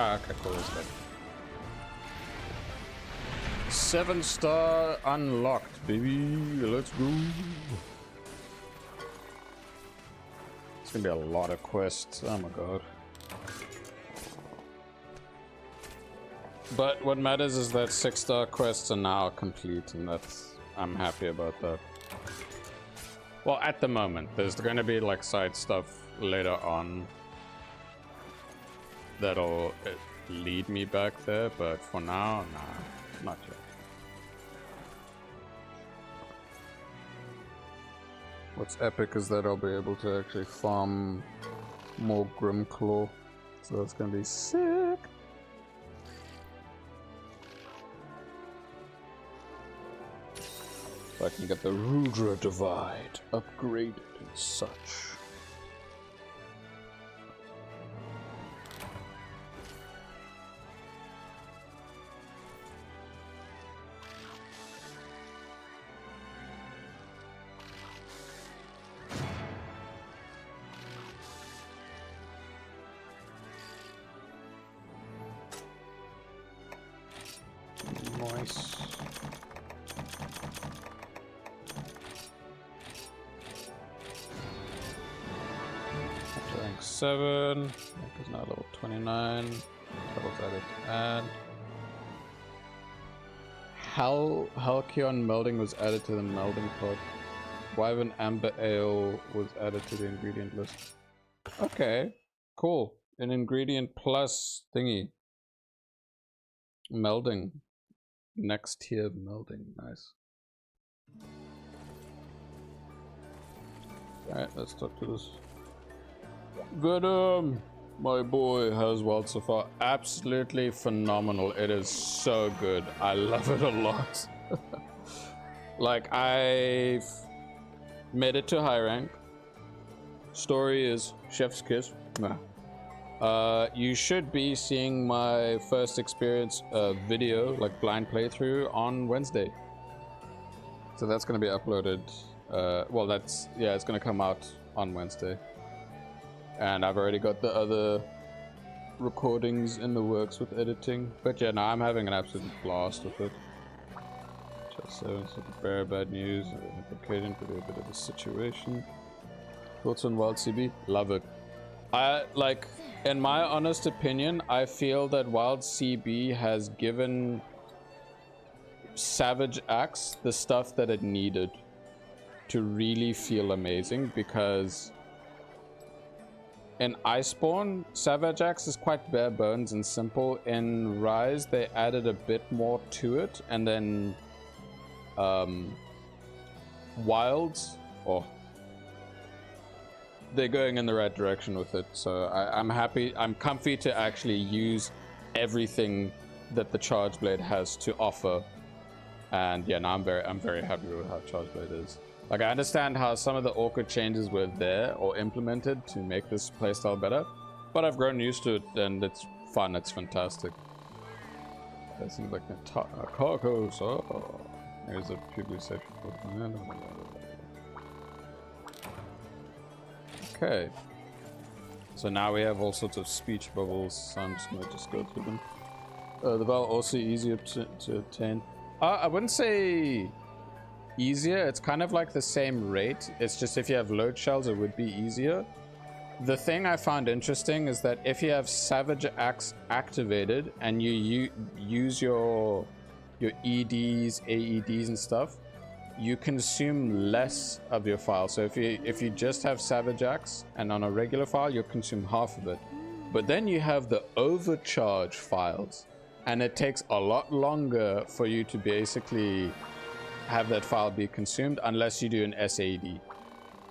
Ah, okay, cool, that's good. 7-star unlocked, baby. Let's go. It's gonna be a lot of quests. Oh my god. But what matters is that 6-star quests are now complete, and I'm happy about that. Well, at the moment, there's gonna be like side stuff later on that'll lead me back there, but for now, nah, not yet. What's epic is that I'll be able to actually farm more Grimclaw, so that's gonna be sick. So I can get the Rudra Divide upgraded and such. Nice. 27. Nick is now level 29. Titles added to add. Halcyon melding was added to the melding pod. Wyvern Amber Ale was added to the ingredient list. Okay, cool. An ingredient plus thingy. Melding. Next tier melding. Nice. Alright, let's talk to this. Venom! My boy has wild so far. Absolutely phenomenal. It is so good. I love it a lot. Like, I've made it to high rank. Story is chef's kiss. Nah. You should be seeing my first experience video, like blind playthrough, on Wednesday. So that's going to be uploaded. Well, that's, yeah, it's going to come out on Wednesday. And I've already got the other recordings in the works with editing. But yeah, no, I'm having an absolute blast with it. Just 7, so very bad news. Implicating could be a bit of a situation. Thoughts on Wild CB? Love it. I like, in my honest opinion, I feel that Wild CB has given Savage Axe the stuff that it needed to really feel amazing, because in Iceborne, Savage Axe is quite bare bones and simple. In Rise, they added a bit more to it, and then Wilds, they're going in the right direction with it. So I'm happy, I'm comfy to actually use everything that the Charge Blade has to offer. And yeah, no, I'm very happy with how Charge Blade is. Like, I understand how some of the awkward changes were there or implemented to make this playstyle better, but I've grown used to it and it's fun, it's fantastic. That seems like a carcass. Oh, there's a purely safe. Okay. So now we have all sorts of speech bubbles, so I'm just going to go through them. The Val also easier to obtain. I wouldn't say easier, it's kind of like the same rate. It's just if you have load shells, it would be easier. The thing I found interesting is that if you have Savage Axe activated and you use your EDs, AEDs and stuff, you consume less of your file. So if you just have Savage Axe and on a regular file, you'll consume half of it. But then you have the overcharge files, and it takes a lot longer for you to basically have that file be consumed unless you do an SAD,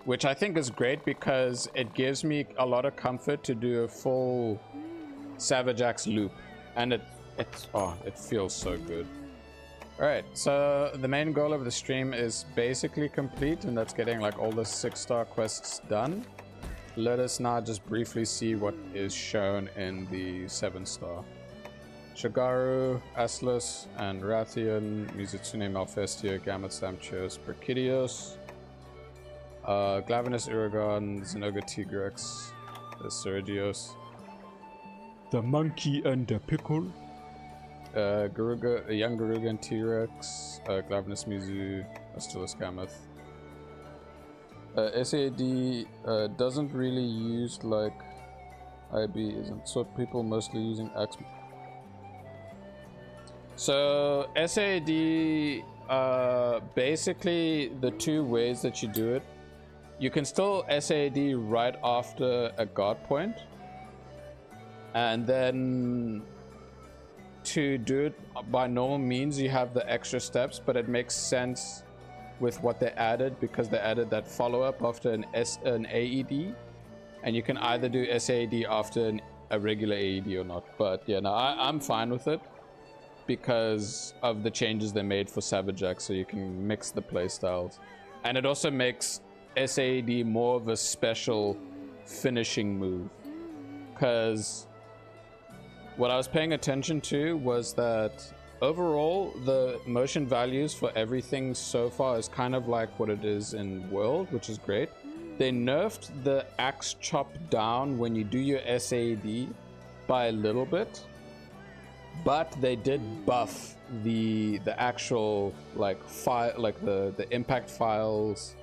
which I think is great because it gives me a lot of comfort to do a full Savage Axe loop, and it feels so good. Alright, so the main goal of the stream is basically complete, and that's getting like all the 6-star quests done. Let us now just briefly see what is shown in the 7-star. Shagaru, Aslas, and Rathian, Mizitsune Malfestia, Gamut Samchios, Perkidios, Glavinus Iragon, Zenoga Tigrex, the Sergios, the Monkey and the Pickle, Garuga, Young Garuga and T-Rex, Glavinus Mizu, Astilis Gameth. SAD doesn't really use like IB, isn't, so people mostly using Axe. So SAD, basically the two ways that you do it, you can still SAD right after a guard point, and then to do it by normal means you have the extra steps, but it makes sense with what they added because they added that follow-up after an AED, and you can either do SAD after a regular AED or not. But yeah, no, I'm fine with it because of the changes they made for Savage Axe, so you can mix the playstyles. And it also makes SAD more of a special finishing move, because what I was paying attention to was that overall the motion values for everything so far is kind of like what it is in World, which is great. They nerfed the axe chop down when you do your SAD by a little bit, but they did buff the actual like file, like the impact files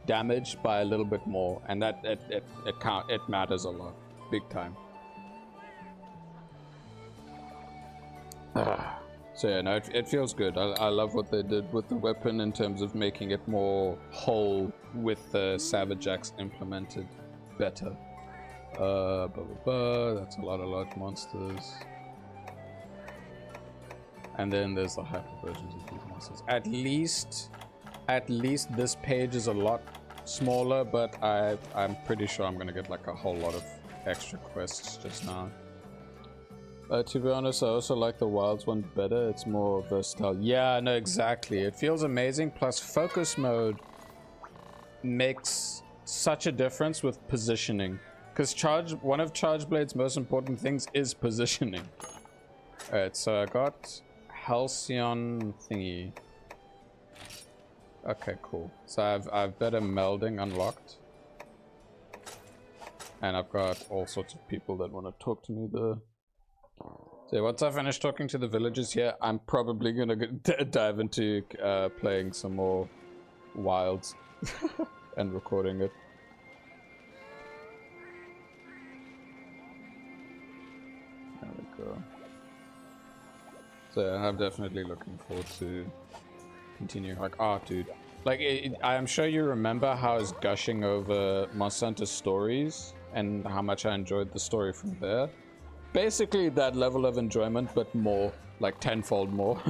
damage by a little bit more, and that it matters a lot. big time. So yeah, no, it feels good. I love what they did with the weapon in terms of making it more whole with the Savage Axe implemented better. That's a lot of large monsters. And then there's the hyper versions of these monsters. At least this page is a lot smaller, but I'm pretty sure I'm gonna get like a whole lot of extra quests just now. To be honest, I also like the Wilds one better. It's more versatile. Yeah, no, exactly. It feels amazing. Plus, focus mode makes such a difference with positioning. Because one of Charge Blade's most important things is positioning. Alright, so I got Halcyon thingy. Okay, cool. So I've better melding unlocked. And I've got all sorts of people that want to talk to me there. So once I finish talking to the villagers here, I'm probably gonna dive into playing some more Wilds and recording it. There we go. So I'm definitely looking forward to continuing. Like, oh, dude, like I'm sure you remember how I was gushing over Monster Hunter Stories and how much I enjoyed the story from there. Basically that level of enjoyment, but more, like tenfold more.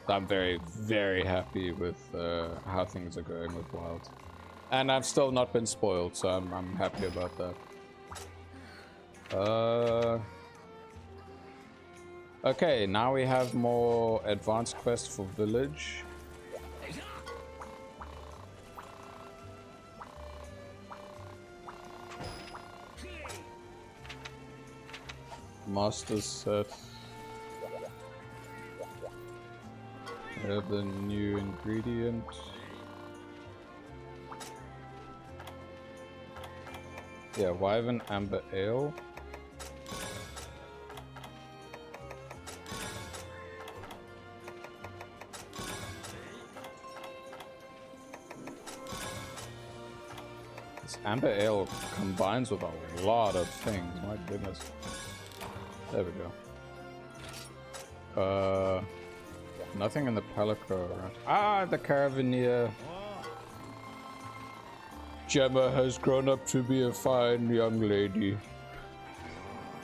I'm very, very happy with how things are going with Wild. And I've still not been spoiled, so I'm happy about that. Okay, now we have more advanced quests for village. Master set. We have the new ingredient. Yeah, Wyvern Amber Ale. This Amber Ale combines with a lot of things, my goodness. There we go. Nothing in the Palico around. Ah, the Caravaneer. Gemma has grown up to be a fine young lady.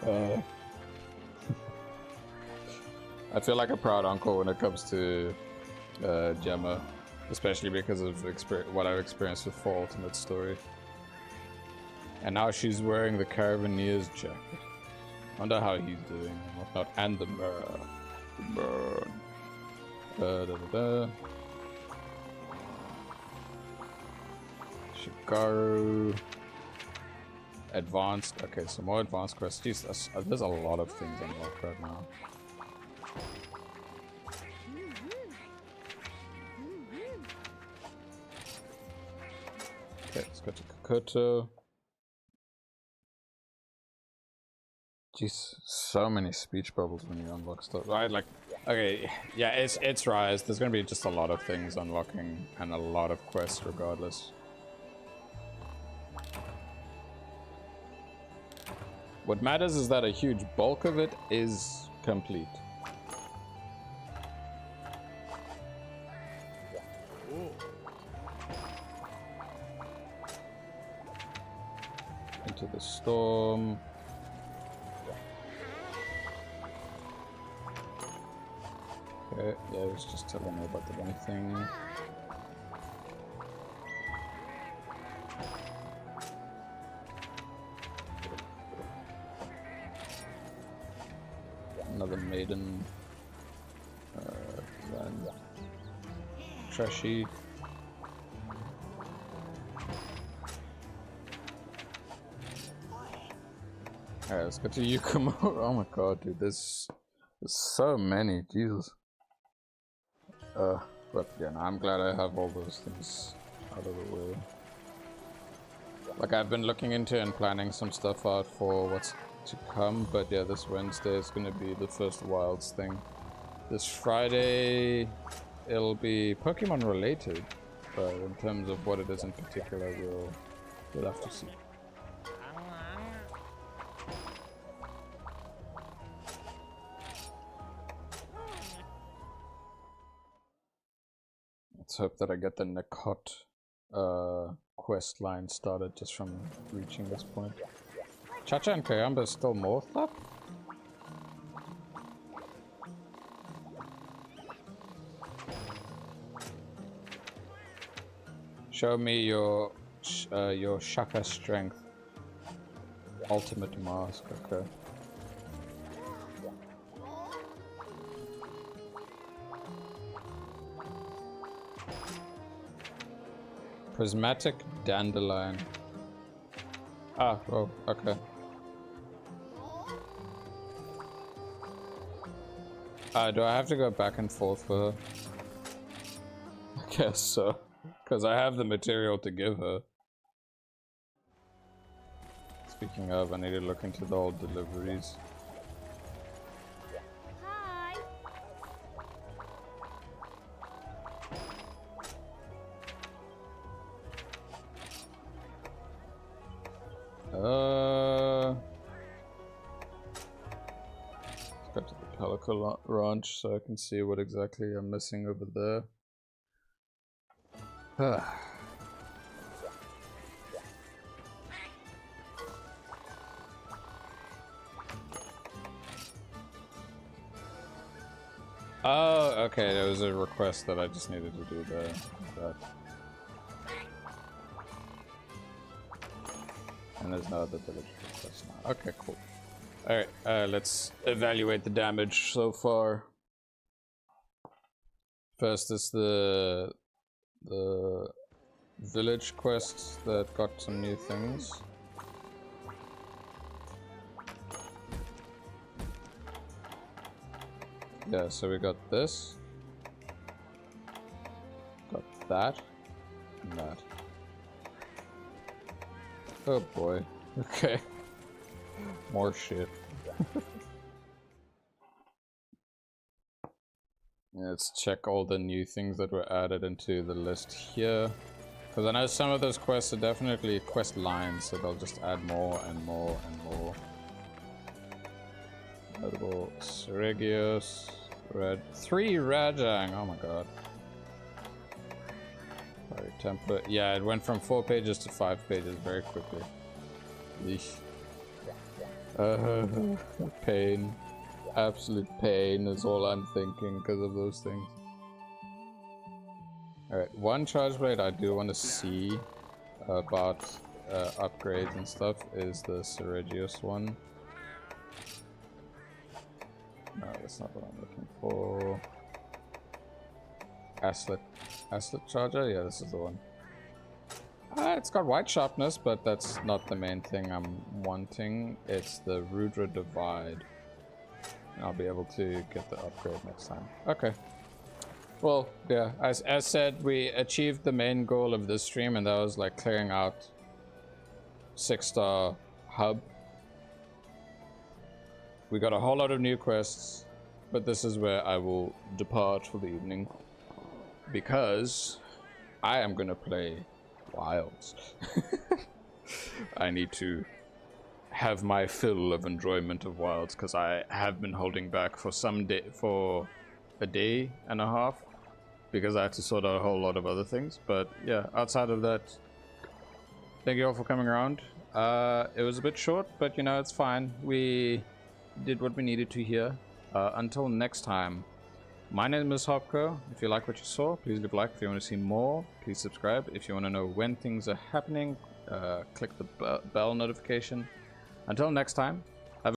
I feel like a proud uncle when it comes to Gemma, especially because of what I've experienced with Fall Ultimate Story. And now she's wearing the Caravaneer's jacket. Wonder how he's doing and whatnot. And the mirror. Shikaru. Advanced. Okay, so more advanced quests. Jeez, there's a lot of things unlocked right now. Okay, let's go to Kokoto. Jeez, so many speech bubbles when you unlock stuff. Right, like, okay, yeah, it's Rise. There's gonna be just a lot of things unlocking and a lot of quests regardless. What matters is that a huge bulk of it is complete. Into the storm. Okay, yeah, it was just telling me about the one thing. Another maiden. Trashy. Alright, let's go to Yukumo. Oh my god, dude, there's so many, Jesus. But yeah, no, I'm glad I have all those things out of the way. Like, I've been looking into and planning some stuff out for what's to come, but yeah, this Wednesday is gonna be the first Wilds thing. This Friday, it'll be Pokemon related, but in terms of what it is in particular, we'll have to see. Let's hope that I get the Nakot quest line started just from reaching this point. Chacha and Kayamba is still morphed up? Show me your Shaka strength. Ultimate mask, okay. Prismatic dandelion. Ah, oh, okay. Do I have to go back and forth for her? I guess so. Because I have the material to give her. Speaking of, I need to look into the old deliveries. Hi. Let's go to the Pelican Ranch so I can see what exactly I'm missing over there. Oh, okay, there was a request that I just needed to do that. And there's no other village request now. Okay, cool. Alright, let's evaluate the damage so far. First is the village quest that got some new things. Yeah, so we got this. Got that. And that. Oh boy. Okay. More shit. Let's check all the new things that were added into the list here. Because I know some of those quests are definitely quest lines, so they'll just add more and more and more. Notable Seregios, Red 3 Rajang, oh my god. Sorry, template. Yeah, it went from 4 pages to 5 pages very quickly. Yeesh. Pain. Absolute pain is all I'm thinking because of those things. Alright, one charge blade I do want to see about upgrades and stuff is the Seregios one. No, that's not what I'm looking for. Aslet charger? Yeah, this is the one. It's got white sharpness, but that's not the main thing I'm wanting. It's the Rudra Divide. And I'll be able to get the upgrade next time. Okay. Well, yeah, as said, we achieved the main goal of this stream, and that was like clearing out 6-star hub. We got a whole lot of new quests, but this is where I will depart for the evening. Because I am gonna play Wilds. I need to have my fill of enjoyment of Wilds, because I have been holding back for a day and a half, because I had to sort out a whole lot of other things. But yeah, outside of that, thank you all for coming around. It was a bit short, but you know, it's fine. We did what we needed to here. Until next time, my name is Hopko. If you like what you saw, please leave a like. If you want to see more, please subscribe. If you want to know when things are happening, click the bell notification. Until next time,